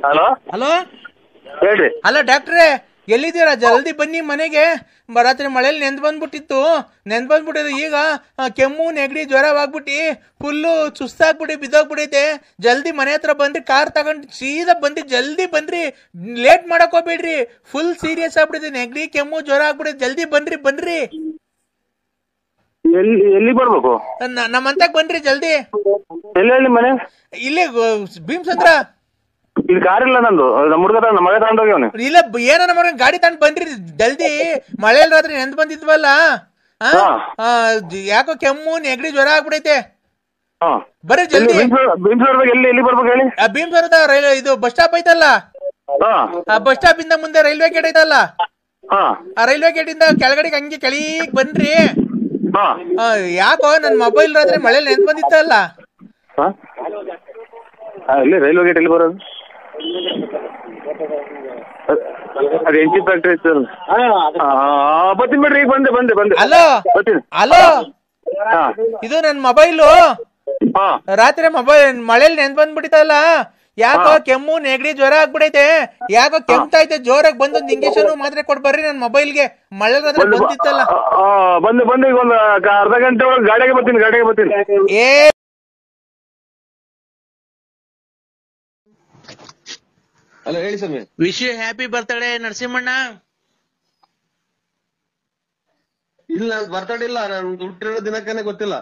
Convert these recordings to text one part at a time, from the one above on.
Hello hello ಹೇಳ್ರಿ. Hello ಡಾಕ್ಟ್ರೇ, ಎಲ್ಲಿದ್ದೀರಾ? ಜಲ್ದಿ ಬನ್ನಿ ಮನೆಗೆ. ರಾತ್ರಿ ಮಳೇಲಿ ನೆಂದು ಬಂದ್ಬಿಟ್ಟಿದ್ದು. ಈಗ ಕೆಮ್ಮು ನೆಗಡಿ ಜ್ವರವಾಗ್ಬಿಟ್ಟು ಫುಲ್ಲು ಸುಸ್ತಾಗ್ಬಿಟ್ಟು ಬಿದ್ದೋಗ್ಬಿಟ್ಟೈತೆ. ಜಲ್ದಿ ಮನೆ ಹತ್ರ ಬಂದ್ರಿ, ಕಾರ್ ತಗೊಂಡು ಸೀದಾ ಬಂದ್ರಿ. ಜಲ್ದಿ ಬನ್ರಿ, ಲೇಟ್ ಮಾಡಕ್ ಹೋಗ್ಬೇಡ್ರಿ. ಫುಲ್ ಸೀರಿಯಸ್ ಆಗ್ಬಿಟ್ಟಿದೆ, ನೆಗಡಿ ಕೆಮ್ಮು ಜ್ವರ ಆಗ್ಬಿಟ್ಟಿದೆ. ಜಲ್ದಿ ಬನ್ರಿ. ಎಲ್ಲಿ ಬರ್ಬೇಕು? ನಮ್ಮಂತಕ್ ಬನ್ರಿ ಜಲ್ದಿ. ಎಲ್ಲಿ ಮನೆ? ಇಲ್ಲಿ ಭೀಮಸಂದ್ರ. ಇಲ್ಲಿ ಕಾರ್ ಇಲ್ಲ ನಂದು, ನಮ್ಮ ಹುಡುಗ ನಮ್ಮ ಮಗ ತಗೊಂಡೋಗ್ಯವನು. ಇಲ್ಲ ಏನೋ ನಮ್ಮ ಗಾಡಿ ತಗೊಂಡ್ ಬನ್ರಿ ಜಲ್ದಿ. ಮಳೆಯಲ್ಲಿ ರಾತ್ರಿ ನೆಂದ್ ಬಂದಿದ್ವಲ್ಲ, ಯಾಕೋ ಕೆಮ್ಮು ನೆಗಡಿ ಜ್ವರ ಆಗ್ಬಿಡೈತೆ. ಬರ್ರಿ ಜಲ್ದಿ. ಎಲ್ಲಿ ಬರ್ಬೇಕು ಹೇಳಿ? ಭೀಮಸಂದ್ರದ ಇದು ಬಸ್ ಸ್ಟಾಪ್ ಐತಲ್ಲ, ಆ ಬಸ್ ಸ್ಟಾಪ್ ಇಂದ ಮುಂದೆ ರೈಲ್ವೆ ಗೇಟ್ ಐತಲ್ಲ, ಆ ರೈಲ್ವೆ ಗೇಟ್ ಇಂದ ಕೆಳಗಡೆಗೆ ಹಂಗೆ ಕೆಳಗ್ ಬನ್ರಿ. ಯಾಕೋ ನನ್ ಮೊಬೈಲ್ ರಾತ್ರಿ ಮಳೆಯಲ್ಲಿ ನೆಂದ್ ಬಂದಿತ್ತಲ್ಲ. ಇಲ್ಲಿ ರೈಲ್ವೆ ಗೇಟ್ ಎಲ್ಲಿ ಬರೋದು? ಅದು ಎಂಟಿ ಫ್ಯಾಕ್ಟ್ರಿ ಸರ್. ಬರ್ತೀನಿ ಬಿಡ್ರಿ, ಈಗ ಬಂದೆ. ಹಲೋ, ಇದು ನನ್ ಮೊಬೈಲು ರಾತ್ರಿ ಮಳೆಯಲ್ಲಿ ನೆಂದ್ ಬಂದ್ಬಿಟ್ಟಿತ್ತಲ್ಲ. ಯಾಕೋ ಕೆಮ್ಮು ನೆಗಡಿ ಜ್ವರ ಆಗ್ಬಿಡೈತೆ. ಯಾಕೋ ಕೆಮ್ತೈತೆ ಜೋರಾಗಿ. ಬಂದೊಂದು ಇಂಜೆಕ್ಷನ್ ಮಾತ್ರೆ ಕೊಡ್ ಬರ್ರಿ ನನ್ ಮೊಬೈಲ್ಗೆ. ಮಳೆ ರಾತ್ರಿ ಬಂದಿತ್ತಲ್ಲ. ಬಂದೆ ಈಗ ಒಂದು ಅರ್ಧ ಗಂಟೆ ಒಳಗೆ ಗಾಡಿಗೆ ಬರ್ತೀನಿ. ಹಲೋ ಹೇಳಿ sir. Wish you happy birthday Narasimhanna. ಇಲ್ಲ ಬರ್ತಡೇ ಇಲ್ಲ, ನಾನು ಹುಟ್ಟಿರೋ ದಿನಕ್ಕನೇ ಗೊತ್ತಿಲ್ಲ.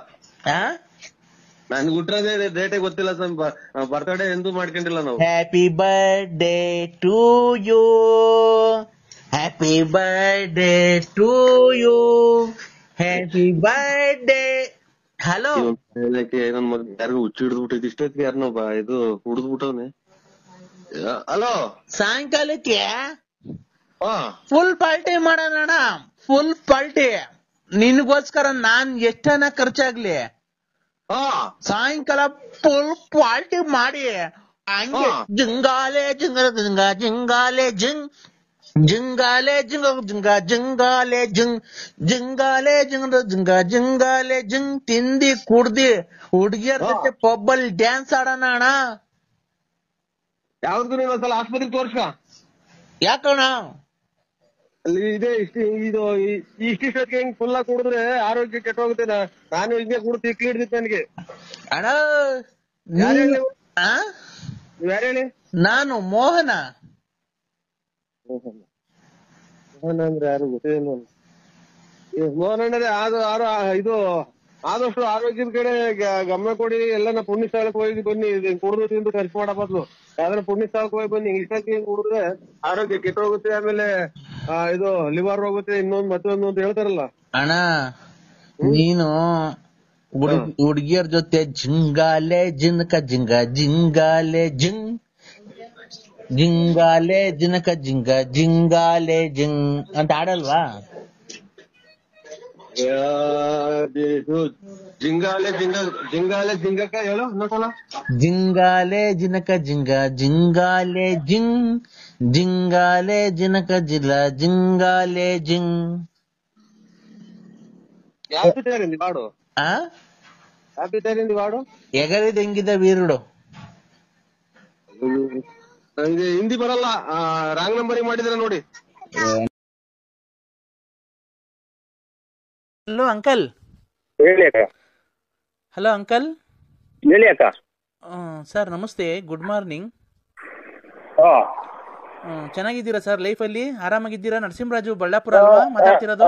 ನನ್ಗೆ ಹುಟ್ಟಿರೋದೇ ಡೇಟೇ ಗೊತ್ತಿಲ್ಲ ಸರ್. ಬರ್ತಡೇ ಎಂದೂ ಮಾಡ್ಕೊಂಡಿಲ್ಲ ನಾವು. Happy birthday to you, happy birthday to you, happy birthday. Hello, ನನ್ ಮಗ ಯಾರಿಗೂ ಹುಚ್ಚಿ ಹಿಡಿದ್ಬಿಟ್ಟೈತಿ. ಇಷ್ಟೊತ್ತಿಗೆ ಯಾರನ್ನೋ ಇದು ಹುಡಿದ್ಬಿಟ್ಟವ್ನೆ. ಹಲೋ, ಸಾಯಂಕಾಲಕ್ಕೆ ಫುಲ್ ಪಾರ್ಟಿ ಮಾಡೋಣ. ಫುಲ್ ಪಾರ್ಟಿ ನಿನ್ಗೋಸ್ಕರ. ನಾನ್ ಎಷ್ಟನ ಖರ್ಚಾಗ್ಲಿ ಸಾಯಂಕಾಲ ಫುಲ್ ಪಾರ್ಟಿ ಮಾಡಿ ಹಂಗೆ ಜಿಂಗಾಲೆ ಜಿಂಗಾಲೆ ಜಿಂಗ್ ತಿಂದಿ ಕುಡ್ದಿ ಹುಡುಗಿಯರ ಜೊತೆ ಪಬ್ಬಲ್ ಡ್ಯಾನ್ಸ್ ಆಡೋಣ ಅಣ್ಣ. ಯಾವ್ದು ಇನ್ನೊಂದ್ಸಲ ಆಸ್ಪತ್ರೆಗೆ ತೋರ್ಸ್ಕ. ಯಾಕಣ್ಣ? ಅಲ್ಲಿ ಇದೆ ಇಷ್ಟಿಷ್ಟೊತ್ತಿಗೆ ಹಿಂಗ್ ಫುಲ್ ಆಗಿ ಕುಡಿದ್ರೆ ಆರೋಗ್ಯ ಕೆಟ್ಟೋಗುತ್ತೆ. ನಾನು ಹಿಂಗೆ ಕುಡ್ದು ಇಕ್ಲಿ ಹಿಡ್ದಿತ್ತು ನನಗೆ. ಅಣ್ಣ ನೀವ್ ಯಾರು ಹೇಳಿ? ನಾನು ಮೋಹನ ಅಂದ್ರೆ ಯಾರು ಗೊತ್ತಿಲ್ಲ. ಮೋಹನ್ ಅಣ್ಣರೇ, ಇದು ಆದಷ್ಟು ಆರೋಗ್ಯದ ಕಡೆ ಗಮನ ಕೊಡಿ. ಎಲ್ಲ ಪುಣ್ಯ ಸ್ಥಳಕ್ಕೆ ಹೋಗಿ ಬನ್ನಿ. ಕುಡಿದು ತಿಂದು ಖರ್ಚು ಮಾಡೋ ಬದಲು ಯಾವ್ದಾರ ಪುಣ್ಯ ಸ್ಥಳಕ್ಕೆ ಹೋಗಿ ಬನ್ನಿ. ಇಷ್ಟಕ್ಕೆ ಕುಡಿದ್ರೆ ಆರೋಗ್ಯ ಕೆಟ್ಟೋಗುತ್ತೆ. ಆಮೇಲೆ ಇದು ಲಿವರ್ ಹೋಗುತ್ತೆ, ಇನ್ನೊಂದು ಮತ್ತೊಂದು ಅಂತ ಹೇಳ್ತಾರಲ್ಲ. ಅಣ್ಣ ನೀನು ಹುಡುಗಿಯರ ಜೊತೆ ಜಿಂಗಾಲೆ ಜಿನಕ ಜಿಂಗಾಲೆ ಜಿಂಗಾಲೆ ಜಿನಕ ಜಿಂಗಾಲೆ ಅಂತ ಆಡಲ್ವಾ? ಜಿಂಗಾಲೆ ಜಿಂಗಕ್ಕ ಹೇಳು ಇನ್ನೊಂದ್ಸಲ. ಜಿಂಗಾಲೆ ಜಿನಕ ಜಿಂಗಾಲೆ ಜಿಂಗಾಲೆ ಜಿನಕ ಜಿಂಗಾಲೆ ಯಾವ್ದು ತಯಾರಿಂದಿ ಹಾಡು? ಯಾವ್ದು ತಯಾರಿಂದಿ ಹಾಡು? ಎಗರಿದ ಹೆಂಗಿದ ವೀರುಡು. ನಂಗೆ ಹಿಂದಿ ಬರಲ್ಲ, ರಾಂಗ್ ನಂಬರಿಂಗ್ ಮಾಡಿದ್ರೆ ನೋಡಿ. Hello uncle. ಹೇಳಿ ಅಕ್ಕ. Hello uncle. ಹೇಳಿ ಅಕ್ಕ. ಸರ್ ನಮಸ್ತೆ, ಗುಡ್ ಮಾರ್ನಿಂಗ್. ಚೆನ್ನಾಗಿದ್ದೀರಾ ಸರ್? ಲೈಫಲ್ಲಿ ಆರಾಮಾಗಿದ್ದೀರಾ? ನರಸಿಂಹರಾಜು ಬಳ್ಳಾಪುರ ಅಲ್ವಾ ಮಾತಾಡ್ತಿರೋದು?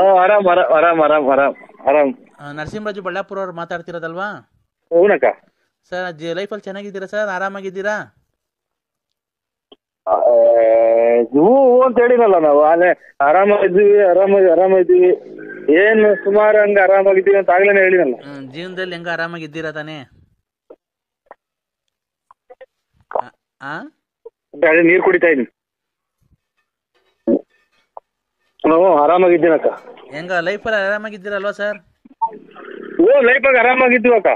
ನರಸಿಂಹರಾಜು ಬಳ್ಳಾಪುರ ಅವ್ರು ಮಾತಾಡ್ತಿರೋದಲ್ವಾ? ಸರ್ ಲೈಫಲ್ಲಿ ಚೆನ್ನಾಗಿದ್ದೀರಾ ಸರ್? ಆರಾಮಾಗಿದ್ದೀರಾ? ಅಂತ ಹೇಳಿನಲ್ಲ ನಾವು ಆರಾಮಾಗಿದ್ದೀವಿ. ಏನು ಸುಮಾರು ಹಂಗ ಆರಾಮಾಗಿದ್ದೀವಿ ಅಂತ ಆಗ್ಲೇನೆ ಹೇಳಿನಲ್ಲ. ಜೀವನದಲ್ಲಿ ಹೆಂಗ ಆರಾಮಾಗಿದ್ದೀರಾ ತಾನೇ? ನೀರ್ ಕುಡಿತಾ ಇದೀನಿ. ಆರಾಮಾಗಿದ್ದೀನಕ್ಕ. ಹೆಂಗ ಲೈಫಲ್ಲಿ ಆರಾಮಾಗಿದ್ದೀರಲ್ವಾ ಸರ್? ಲೈಫಾಗ ಆರಾಮಾಗಿದ್ದೀವಕ್ಕ.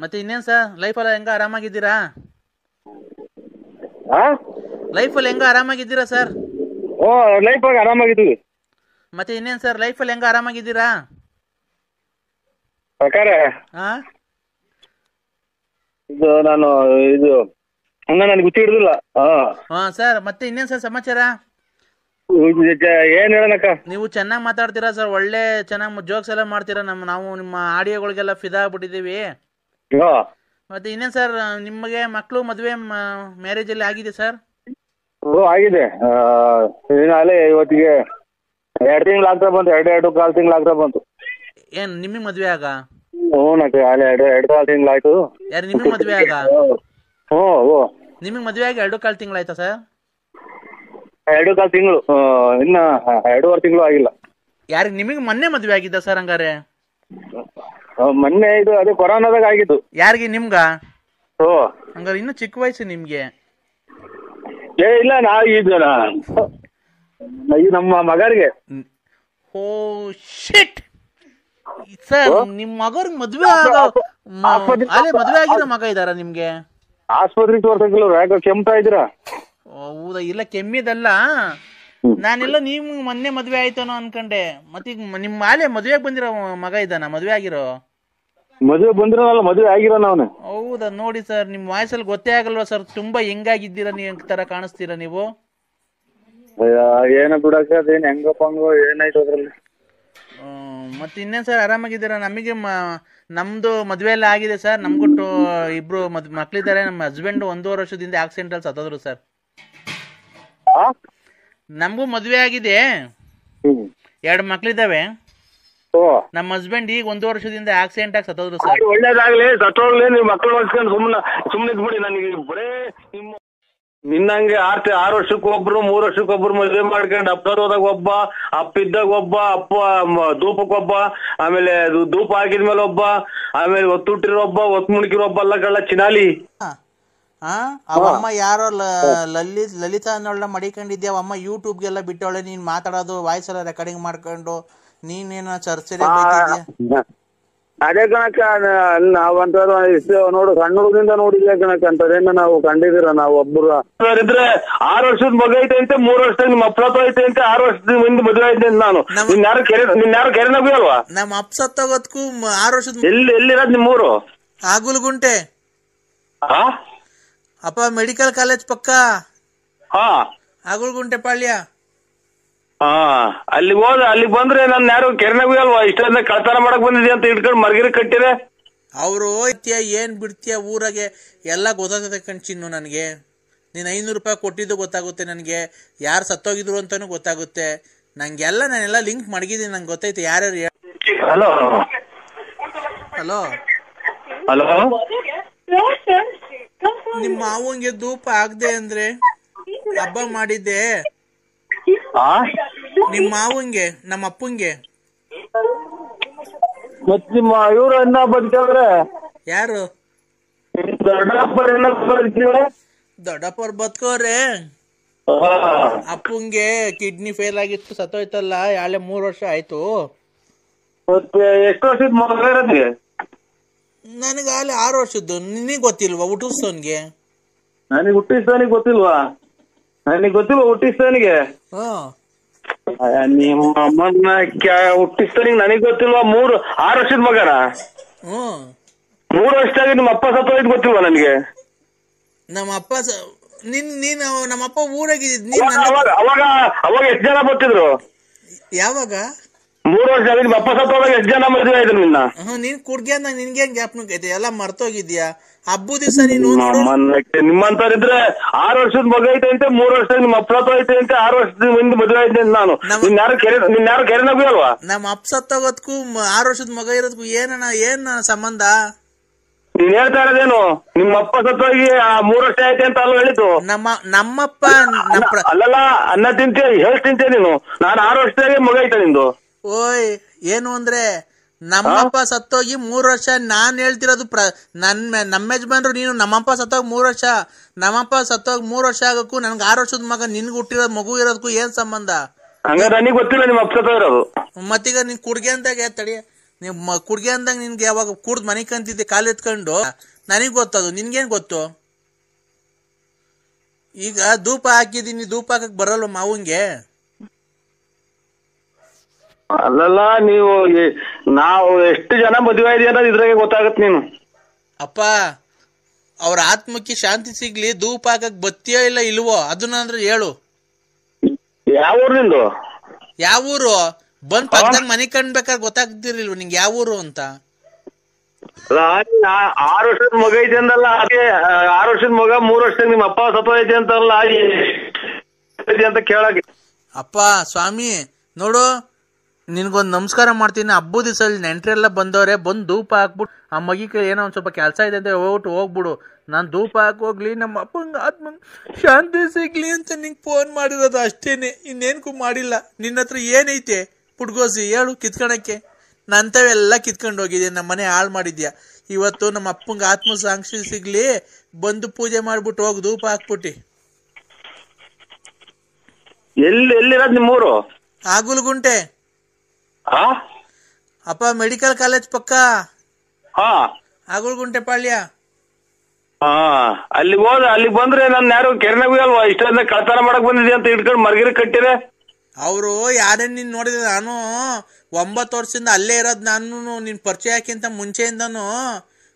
ಮತ್ತೆ ಇನ್ನೇನ್ ಸರ್ ಲೈಫಲ್ಲಿ ಹೆಂಗ ಆರಾಮಾಗಿದ್ದೀರಾ? ಲೈಫಲ್ಲಿ ಹೆಂಗ ಆರಾಮಾಗಿದ್ದೀರಾ ಸರ್? ಲೈಫಾಗ ಆರಾಮಾಗಿದ್ದೀವಿ. ಮತ್ತೆ ಇನ್ನೇನ್ ಸರ್ ಲೈಫಲ್ಲಿ ಹೆಂಗ ಆರಾಮಾಗಿದ್ದೀರಾ? ಪ್ರಕಾರ ಇದು ನಾನು ಹಂಗ ನನ್ಗೆ ಗೊತ್ತಿ ಹಿಡ್ದಿಲ್ಲ. ಹಾ ಸರ್, ಮತ್ತೆ ಇನ್ನೇನ್ ಸರ್ ಸಮಾಚಾರ? ಏನ್ ಹೇಳನಕ್ಕ? ನೀವು ಚೆನ್ನಾಗಿ ಮಾತಾಡ್ತೀರಾ ಸರ್, ಒಳ್ಳೆ ಚೆನ್ನಾಗಿ ಜೋಕ್ಸ್ ಎಲ್ಲ ಮಾಡ್ತೀರಾ. ನಾವು ನಿಮ್ಮ ಆಡಿಯೋಗಳಿಗೆಲ್ಲ ಫಿದಾ ಆಗ್ಬಿಟ್ಟಿದೀವಿ. ಮತ್ತೆ ಇನ್ನೇನ್ ಸರ್, ನಿಮಗೆ ಮಕ್ಕಳು ಮದುವೆ ಮ್ಯಾರೇಜ್ ಅಲ್ಲಿ ಆಗಿದೆ ಸರ್? ಆಗಿದೆ. ಅಲ್ಲೇ ಇವತ್ತಿಗೆ 2 ತಿಂಗಳು ಆಗ್ತಾ ಬಂತು, 2.25 ತಿಂಗಳು ಆಗ್ತಾ ಬಂತು. ಏನ್ ನಿಮಗೆ ಮದ್ವೆ ಆಗ? ಹ್ಞೂನಕ್ಕ, ಅಲ್ಲೇ 2.25 ತಿಂಗಳಾಯ್ತು. ಯಾರು ನಿಮಗೆ ಮದ್ವೆ ಆಗ? ನಿಮಗೆ ಮದ್ವೆ ಆಗಿ 2.25 ತಿಂಗಳಾಯ್ತಾ ಸರ್? 2.25 ತಿಂಗಳು, ಇನ್ನ 2.5 ತಿಂಗಳು ಆಗಿಲ್ಲ. ಯಾರಿಗೆ ನಿಮಗೆ ಮೊನ್ನೆ ಮದ್ವೆ ಆಗಿದ್ದ ಸರ್ ಹಂಗಾರೆ? ಮೊನ್ನೆ ಇದು ಅದೇ ಕೊರೋನಾದಾಗ ಆಗಿದ್ದು. ಯಾರಿಗೆ, ನಿಮ್ಗ? ಹಂಗಾರೆ ಇನ್ನು ಚಿಕ್ಕ ವಯಸ್ಸು ನಿಮ್ಗೆ. ಇಲ್ಲ, ಇದು ನಮ್ಮ ಮಗರಿಗೆ. ಓ ಶಿಟ್ ಸರ್, ನಿಮ್ ಮಗರ್ಗ್ ಮದ್ವೆ ಮದ್ವೆ ಆಗಿರೋ ಮಗ ಇದಾರ ನಿಮ್ಗೆ? ಆಸ್ಪತ್ರೆಗೆ ತೋರ್ಸಕ್ಕಿಲ್ಲ, ಯಾಕೆ ಕೆಮ್ತಾ ಇದ್ದೀರಾ? ಹೌದಾ? ಇಲ್ಲ ಕೆಮ್ಮಿದಲ್ಲ, ನಾನೆಲ್ಲ ನೀವು ಮೊನ್ನೆ ಮದ್ವೆ ಆಯ್ತಾನೋ ಅನ್ಕಂಡೆ. ಮತ್ತೀಗ ನಿಮ್ ಮಾಲೆ ಮದ್ವೆಗೆ ಬಂದಿರೋ ಮಗ ಇದ್ದಾನ? ಮದ್ವೆ ಆಗಿರೋ? ಮದುವೆ ಬಂದಿರೋನಲ್ಲ, ಮದುವೆ ಆಗಿರೋನ ಅವನು. ಹೌದಾ? ನೋಡಿ ಸರ್, ನಿಮ್ ವಾಯ್ಸಲ್ಲಿ ಗೊತ್ತೇ ಆಗಲ್ವಾ ಸರ್, ತುಂಬಾ ಹೆಂಗಾಗಿದ್ದೀರಾ ನೀವು ತರ ಕಾಣಿಸ್ತೀರಾ ನೀವು. ಏನ ಬಿಡಕ್ಕ, ಅದೇನ್ ಹೆಂಗಪ್ಪ ಹಂಗೋ, ಏನಾಯ್ತು ಅದ್ರಲ್ಲಿ? ಮತ್ತೆ ಇನ್ನೇನ್ ಸರ್, ಆರಾಮಾಗಿದ್ದೀರಾ? ನಮಗೆ ನಮ್ದು ಮದ್ವೆ ಎಲ್ಲ ಆಗಿದೆ ಸರ್. ನಮ್ಗೂ ಇಬ್ರು ಮಕ್ಳಿದ್ದಾರೆ. ನಮ್ಮ ಹಸ್ಬೆಂಡ್ 1.5 ವರ್ಷದಿಂದ ಆಕ್ಸಿಡೆಂಟ್ ಅಲ್ಲಿ ಸತ್ತೋದ್ರು ಸರ್. ನಮಗೂ ಮದ್ವೆ ಆಗಿದೆ, 2 ಮಕ್ಳಿದಾವೆ. ನಮ್ಮ ಹಸ್ಬೆಂಡ್ ಈಗ 1 ವರ್ಷದಿಂದ ಆಕ್ಸಿಡೆಂಟ್ ಆಗಿ ಸತ್ತೋದ್ರು ಸರ್. ಒಳ್ಳೇದಾಗ್ಲಿ, ಸತ್ತೋಗ್ಲಿ, ನೀವು ಮಕ್ಕಳು ಹೊಡ್ಸ್ಕೊಂಡು ಸುಮ್ಮನೆ ಇದ್ಬಿಡಿ. ನನಗೆ ಬರೇ ನಿನ್ನಂಗೆ 6 ವರ್ಷಕ್ಕೆ ಒಬ್ರು, 3 ವರ್ಷಕ್ಕೊಬ್ರು ಮದುವೆ ಮಾಡ್ಕೊಂಡು ಅಪ್ಪದಾಗ ಒಬ್ಬ, ಅಪ್ಪಿದ್ದಾಗ ಒಬ್ಬ, ಅಪ್ಪ ಧೂಪಕ್ಕೊಬ್ಬ, ಆಮೇಲೆ ಧೂಪ ಹಾಕಿದ್ಮೇಲೆ ಒಬ್ಬ, ಆಮೇಲೆ ಒತ್ತುಟ್ಟಿರೋ ಒಬ್ಬ, ಒತ್ತು ಮುಣಕಿರೋ ಒಬ್ಬ, ಎಲ್ಲ ಕಳ್ಳ ಚಿನಾಲಿ. ಅವಮ್ಮ ಯಾರೋ ಲಲಿತಾ ಅನ್ನೋಳ ಮಡಿಕೊಂಡಿದ್ಯಾ? ಅವಮ್ಮ ಯೂಟ್ಯೂಬ್ಗೆಲ್ಲ ಬಿಟ್ಟವಳೆ, ನೀನ್ ಮಾತಾಡೋದು ವಾಯ್ಸ್ ಎಲ್ಲ ರೆಕಾರ್ಡಿಂಗ್ ಮಾಡ್ಕೊಂಡು ನೀನೇನೋ ಚರ್ಚೆ. ಅದೇ ಕಣಕ್ಕ, ನಾವಂತದ್ದು ಇಷ್ಟು ನೋಡು, ಸಣ್ಣ ಹುಡುಗದಿಂದ ನೋಡಿದ್ಯಾ ಕಣಕ್ಕ, ಅಂತದೇನ ನಾವು ಕಂಡಿದ್ದೀರ ನಾವು ಒಬ್ಬರು ಇದ್ರೆ. 6 ವರ್ಷದ ಮಗ ಐತೆ ಅಂತೆ, 3 ವರ್ಷದಾಗ ನಿಮ್ಮ ಅಪ್ಪ ಐತೆ ಅಂತೆ, 6 ವರ್ಷದ ಮುಂದೆ ಮದುವೆ ಐತೆ ಅಂತ. ನಾನು ನಿನ್ಯಾರು ಕೆರೆನಗೂ ಅಲ್ವಾ? ನಮ್ಮ ಅಪ್ಪ ಸತ್ತೋಗೋದಕ್ಕೂ 6 ವರ್ಷದ. ಎಲ್ಲಿರೋದ್ ನಿಮ್ಮೂರು? ಆಗುಲ್ಗುಂಟೆ ಅಪ್ಪ, ಮೆಡಿಕಲ್ ಕಾಲೇಜ್ ಪಕ್ಕ. ಆಗುಲ್ಗುಂಟೆ ಪಾಳ್ಯ. ಅಲ್ಲಿಗೆ ಬಂದ್ರೆ ನಾನು ಯಾರು ಕೆರೆನಗೂ ಅಲ್ವಾ? ಇಷ್ಟೊಂದ ಕಳ್ತನ ಮಾಡಕ್ ಬಂದಿದ್ಯಾ ಅಂತ ಇಟ್ಕೊಂಡು ಮರ್ಗಿರಿ ಕಟ್ಟಿರ. ಅವರು ಏನ್ ಬಿಡ್ತೀಯ ಊರಾಗೆ ಎಲ್ಲ ಗೊತ್ತಾಗುತ್ತೆ ಕಣ್ಚಿನ್ನು. ನನಗೆ ನೀನ್ 500 ರೂಪಾಯಿ ಕೊಟ್ಟಿದ್ದು ಗೊತ್ತಾಗುತ್ತೆ, ನನಗೆ ಯಾರು ಸತ್ತೋಗಿದ್ರು ಅಂತಾನು ಗೊತ್ತಾಗುತ್ತೆ. ನಾನೆಲ್ಲ ಲಿಂಕ್ ಮಡಗಿದ್ದೀನಿ, ನಂಗೆ ಗೊತ್ತೈತೆ ಯಾರ್ಯಾರು. ಹಲೋ ಹಲೋ ಹಲೋ, ನಿಮ್ಮ ಮಾವಂಗೆ ಧೂಪ ಆಗದೆ ಅಂದ್ರೆ ಹಬ್ಬ ಮಾಡಿದ್ದೆ. ನಿಮ್ಮ ಮಾವಂಗೆ, ನಮ್ಮ ಅಪ್ಪಂಗೆ. ಮತ್ ನಿಮ್ಮ ಇವ್ರು ಅನ್ನ ಬದುಕವ್ರೆ? ಯಾರು? ದೊಡ್ಡಪ್ಪವ್ರು ಬದುಕವ್ರೆ. ಅಪ್ಪಂಗೆ ಕಿಡ್ನಿ ಫೇಲ್ ಆಗಿತ್ತು, ಸತ್ತೋಯ್ತಲ್ಲ, 3 ವರ್ಷ ಆಯ್ತು. ಮತ್ತೆ ಎಷ್ಟು ವರ್ಷದ ಮಗ ಇರೋದಿಗೆ? ನನಗೆ 6 ವರ್ಷದ್ದು. ನಿನಗೆ ಗೊತ್ತಿಲ್ವಾ ಹುಟ್ಟಿಸ್ತವನ್ಗೆ? ನನಗೆ ಹುಟ್ಟಿಸ್ತವನಿಗೆ ಗೊತ್ತಿಲ್ವಾ? ನನಗೆ ಗೊತ್ತಿಲ್ವಾ ಹುಟ್ಟಿಸ್ತವನಿಗೆ? ನಿಮ್ಮ ಅಮ್ಮನ ಹುಟ್ಟಿಸ್ತವನಿಗೆ ನನಗೆ ಗೊತ್ತಿಲ್ವಾ? 6 ವರ್ಷದ ಮಗನ? 3 ವರ್ಷದಾಗ ನಿಮ್ಮ ಅಪ್ಪ ಸತ್ತೋಯ್ತು ಗೊತ್ತಿಲ್ವಾ ನನಗೆ? ನಮ್ಮಪ್ಪ ನೀನು ನಮ್ಮಪ್ಪ ಊರಾಗಿದ್ದ. ಅವಾಗ ಎಷ್ಟು ಜನ ಬರ್ತಿದ್ರು? ಯಾವಾಗ? 3 ವರ್ಷ ಆಗಿ ನಿಮ್ಮ ಅಪ್ಪ ಸತ್ತೋದಾಗ ಎಷ್ಟು ಜನ ಮದುವೆ ಆಯ್ತು ನಿನ್ನ? ನೀನ್ ಕುಡ್ಗೆ ಅಂದಾಗ ನಿನ್ಗೇನ್ ಜ್ಞಾಪನ ಐತೆ? ಎಲ್ಲ ಮರ್ತೋಗಿದ್ಯಾ? ಹಬ್ಬ ದಿವಸ ನೀನು ನಿಮ್ಮಂತವ್ರಿದ್ರೆ 6 ವರ್ಷದ ಮಗ ಐತೆ ಅಂತೆ, 3 ವರ್ಷ ನಿಮ್ಮ ಅಪ್ಪ ಸತ್ತೋಯ್ತೆ ಅಂತೆ, 6 ವರ್ಷದ ಮುಂದೆ ಮದುವೆ ಐತೆ ಅಂತ. ನಾನು ನಿನ್ಯಾರು ಕೆರೆನಗೂ ಅಲ್ವಾ? ನಮ್ಮ ಅಪ್ಪ ಸತ್ತೋಗೋದಕ್ಕೂ 6 ವರ್ಷದ ಮಗ ಇರೋದಕ್ಕೂ ಏನ್ ಸಂಬಂಧ? ನೀನ್ ಹೇಳ್ತಾ ಇರೋದೇನು? ನಿಮ್ಮ ಅಪ್ಪ ಸತ್ತೋಗಿ 3 ವರ್ಷ ಐತೆ ಅಂತ ಅಲ್ಲ ಹೇಳಿದ್ದು? ನಮ್ಮಪ್ಪ ಅಲ್ಲಲ್ಲ, ಅನ್ನ ತಿಂತೆ ಹೇಳ್ ತಿಂತೆ ನೀನು. ನಾನು 6 ವರ್ಷದಾಗೆ ಮಗ ಐತೆ ನಿಂದು. ಓಯ್, ಏನು ಅಂದ್ರೆ ನಮ್ಮಪ್ಪ ಸತ್ತೋಗಿ 3 ವರ್ಷ. ನಾನ್ ಹೇಳ್ತಿರೋದು ನಮ್ಮ ಯಜಮಾನ್ರು. ನೀನು ನಮ್ಮಪ್ಪ ಸತ್ತೋಗಿ 3 ವರ್ಷ, ನಮ್ಮಪ್ಪ ಸತ್ತೋಗಿ 3 ವರ್ಷ ಆಗಕ್ಕೂ ನನ್ಗೆ 6 ವರ್ಷದ ಮಗ ನಿನ್ಗೆ ಹುಟ್ಟಿರೋ ಮಗು ಇರೋದಕ್ಕೂ ಏನ್ ಸಂಬಂಧ? ಹಂಗಾರೆ ನನಗೆ ಗೊತ್ತಿಲ್ಲ ನಿಮ್ಮ ಅಪ್ಪ ಸತ್ತೋಗಿರೋದು. ಮತ್ತೀಗ ನೀನ್ ಕುಡ್ಗೆ ಅಂದಾಗ ತಡಿಯ, ನೀವ್ ಕುಡ್ಗೆ ಅಂದಾಗ ನಿನ್ಗೆ ಯಾವಾಗ ಕುಡ್ದು ಮನೆ ಕಂತಿದ್ದೆ ಕಾಲು ಎತ್ಕೊಂಡು, ನನಗ್ ಗೊತ್ತದು, ನಿನ್ಗೇನ್ ಗೊತ್ತು? ಈಗ ಧೂಪ ಹಾಕಿದೀನಿ, ಧೂಪ ಹಾಕಕ್ ಬರಲ್ವ ಮಾವಂಗೆ? ಅಲ್ಲಲ್ಲ, ನಾವು ಎಷ್ಟು ಜನ ಮದುವೆ ಇದೆಯಾ ಅನ್ನೋದು ಇದ್ರಾಗೆ ಗೊತ್ತಾಗತ್ತೆ. ನೀನು ಅಪ್ಪ ಅವ್ರ ಆತ್ಮಕ್ಕೆ ಶಾಂತಿ ಸಿಗ್ಲಿ, ಧೂಪ ಹಾಕಕ್ ಬತ್ತಿಯೋ ಇಲ್ಲ ಇಲ್ವೋ ಅದನ್ನ ಹೇಳು. ಯಾವ ಊರ್ನಿಂದು? ಯಾವ ಊರು? ಬಂದ್ ಪಕ್ಕದಾಗ ಮನೆ ಕಂಡ್ಬೇಕಾದ್ರೆ ಗೊತ್ತಾಗ್ತಿರ್ಲಿಲ್ವ ನಿಂಗೆ ಯಾವ ಊರು ಅಂತ? 6 ವರ್ಷದ ಮಗ ಐತೆ ಅಂದಲ್ಲ, 6 ವರ್ಷದ ಮಗ 3 ವರ್ಷದಾಗ ನಿಮ್ಮ ಅಪ್ಪ ಸತ್ತೋಯ್ತೆ ಅಂತಲ್ಲ ಅಂತ ಕೇಳಕ್ಕೆ. ಅಪ್ಪ ಸ್ವಾಮಿ ನೋಡು, ನಿನ್ಗೊಂದ್ ನಮಸ್ಕಾರ ಮಾಡ್ತೀನಿ. ಹಬ್ಬದ ದಿವಸ ನೆಂಟ್ರೆಲ್ಲ ಬಂದವ್ರೆ, ಬಂದು ಧೂಪ ಹಾಕ್ಬಿಟ್ಟು ಆ ಮಗಿಗೆ ಏನೋ ಒಂದ್ ಸ್ವಲ್ಪ ಕೆಲಸ ಇದೆ ಅಂತ ಹೋಗ್ಬಿಡು. ನಾನು ಧೂಪ ಹಾಕೋಗ್ಲಿ, ನಮ್ಮ ಅಪ್ಪಂಗ ಆತ್ಮ ಶಾಂತಿ ಸಿಗ್ಲಿ ಅಂತ ನಿಂಗೆ ಫೋನ್ ಮಾಡಿರೋದು ಅಷ್ಟೇನೆ, ಇನ್ನೇನ್ಕು ಮಾಡಿಲ್ಲ. ನಿನ್ನ ಹತ್ರ ಏನೈತೆ ಪುಟ್ಗೋಸಿ ಹೇಳು ಕಿತ್ಕೊಳಕ್ಕೆ? ನಂತವೆಲ್ಲ ಕಿತ್ಕೊಂಡು ಹೋಗಿದ್ಯಾ, ನಮ್ಮ ಮನೆ ಹಾಳು ಮಾಡಿದ್ಯಾ. ಇವತ್ತು ನಮ್ಮ ಅಪ್ಪಂಗ ಆತ್ಮ ಶಾಂತಿ ಸಿಗ್ಲಿ, ಬಂದು ಪೂಜೆ ಮಾಡ್ಬಿಟ್ಟು ಹೋಗಿ ಧೂಪ ಹಾಕ್ಬಿಟ್ಟಿ. ಎಲ್ಲಿರೋದ್ ನಿಮ್ಮೂರು? ಆಗುಲ್ಗುಂಟೆ ಅಪ್ಪ, ಮೆಡಿಕಲ್ ಕಾಲೇಜ್ ಪಕ್ಕ ಆಗುಲ್ಗುಂಟೆ ಪಾಳ್ಯ. ಅಲ್ಲಿಗೆ ಹೋದ, ಅಲ್ಲಿಗೆ ಬಂದ್ರೆ ನನ್ನ ಯಾರು ಕೆರೆನಾಗೂ ಅಲ್ವಾ ಇಷ್ಟೊಂದ ಕಳ್ತನ ಮಾಡಕ್ ಬಂದಿದ್ಯಾ ಅಂತ ಇಟ್ಕೊಂಡು ಮರ್ಗಿರಿ ಕಟ್ಟಿರೆ. ಅವರು ಯಾರೇನ್ ನೀನ್ ನೋಡಿದ್ರೆ, ನಾನು 9 ವರ್ಷದಿಂದ ಅಲ್ಲೇ ಇರೋದ್, ನಾನು ನಿನ್ ಪರಿಚಯಕ್ಕಿಂತ ಮುಂಚೆಯಿಂದನು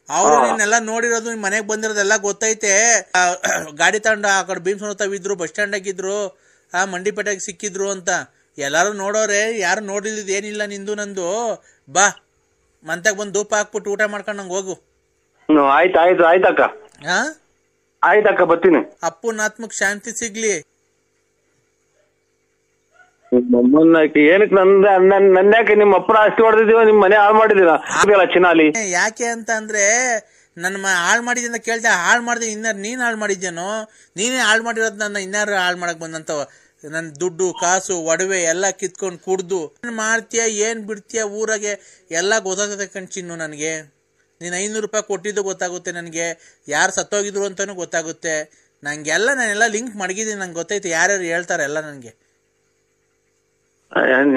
ಅವರು ನಿನ್ನೆಲ್ಲ ನೋಡಿರೋದು, ನಿನ್ ಮನೆಗ್ ಬಂದಿರೋದೆಲ್ಲ ಗೊತ್ತೈತೆ. ಗಾಡಿ ತಗೊಂಡು ಆ ಕಡೆ ಭೀಮಸಂದ್ರ ಬಸ್ ಸ್ಟ್ಯಾಂಡ್ ಆಗಿದ್ರು, ಮಂಡಿಪೇಟೆಗೆ ಸಿಕ್ಕಿದ್ರು ಅಂತ ಎಲ್ಲಾರು ನೋಡೋರೆ. ಯಾರು ನೋಡಿದ್ ಏನಿಲ್ಲ ನಿಂದು ನಂದು. ಬಾ ಮಂತಾಗ ಬಂದು ಧೂಪ ಹಾಕ್ಬಿಟ್ಟು ಊಟ ಮಾಡ್ಕೊಂಡು ನಂಗೆ ಹೋಗು. ಆಯ್ತಕ್ಕ, ಆಯ್ತಕ್ಕ ಬರ್ತೀನಿ. ಅಪ್ಪನ ಆತ್ಮಕ್ ಶಾಂತಿ ಸಿಗ್ಲಿ. ಏನಕ್ಕೆ ನನ್ನ ಯಾಕೆ ನಿಮ್ಮ ಅಪ್ಪನ ಆಸ್ತಿ ಹೊಡೆದಿದೀವ, ನಿಮ್ ಮನೆ ಹಾಳು ಮಾಡಿದೀರಾ ಚಿನಾಲಿ? ಯಾಕೆ ಅಂತ ಅಂದ್ರೆ ನನ್ನ ಹಾಳು ಮಾಡಿದ್ಯ ಅಂತ ಕೇಳ್ತಾ, ಹಾಳು ಮಾಡಿದೆ ಇನ್ನಾರು ನೀನ್ ಹಾಳು ಮಾಡಿದ್ಯಾನೋ? ನೀನೇ ಹಾಳು ಮಾಡಿರೋದ್ ನನ್ನ ಇನ್ನಾರು ಹಾಳು ಮಾಡಕ್ ಬಂದಂತವ. ನನ್ ದುಡ್ಡು ಕಾಸು ಒಡವೆ ಎಲ್ಲ ಕಿತ್ಕೊಂಡು ಕುಡ್ದು ಮಾಡ್ತೀಯ, ಏನ್ ಬಿಡ್ತೀಯ ಊರಾಗೆ ಎಲ್ಲ ಗೊತ್ತಾಗುತ್ತೆ ಕಣ್ಚಿನ್ನು. ನನಗೆ ನೀನ್ 500 ರೂಪಾಯಿ ಕೊಟ್ಟಿದ್ದು ಗೊತ್ತಾಗುತ್ತೆ, ನನಗೆ ಯಾರು ಸತ್ತೋಗಿದ್ರು ಅಂತಾನು ಗೊತ್ತಾಗುತ್ತೆ. ನಾನೆಲ್ಲ ಲಿಂಕ್ ಮಡಗಿದ್ದೀನಿ, ನಂಗೆ ಗೊತ್ತೈತೆ ಯಾರ್ಯಾರು ಹೇಳ್ತಾರೆ ಎಲ್ಲ ನನಗೆ.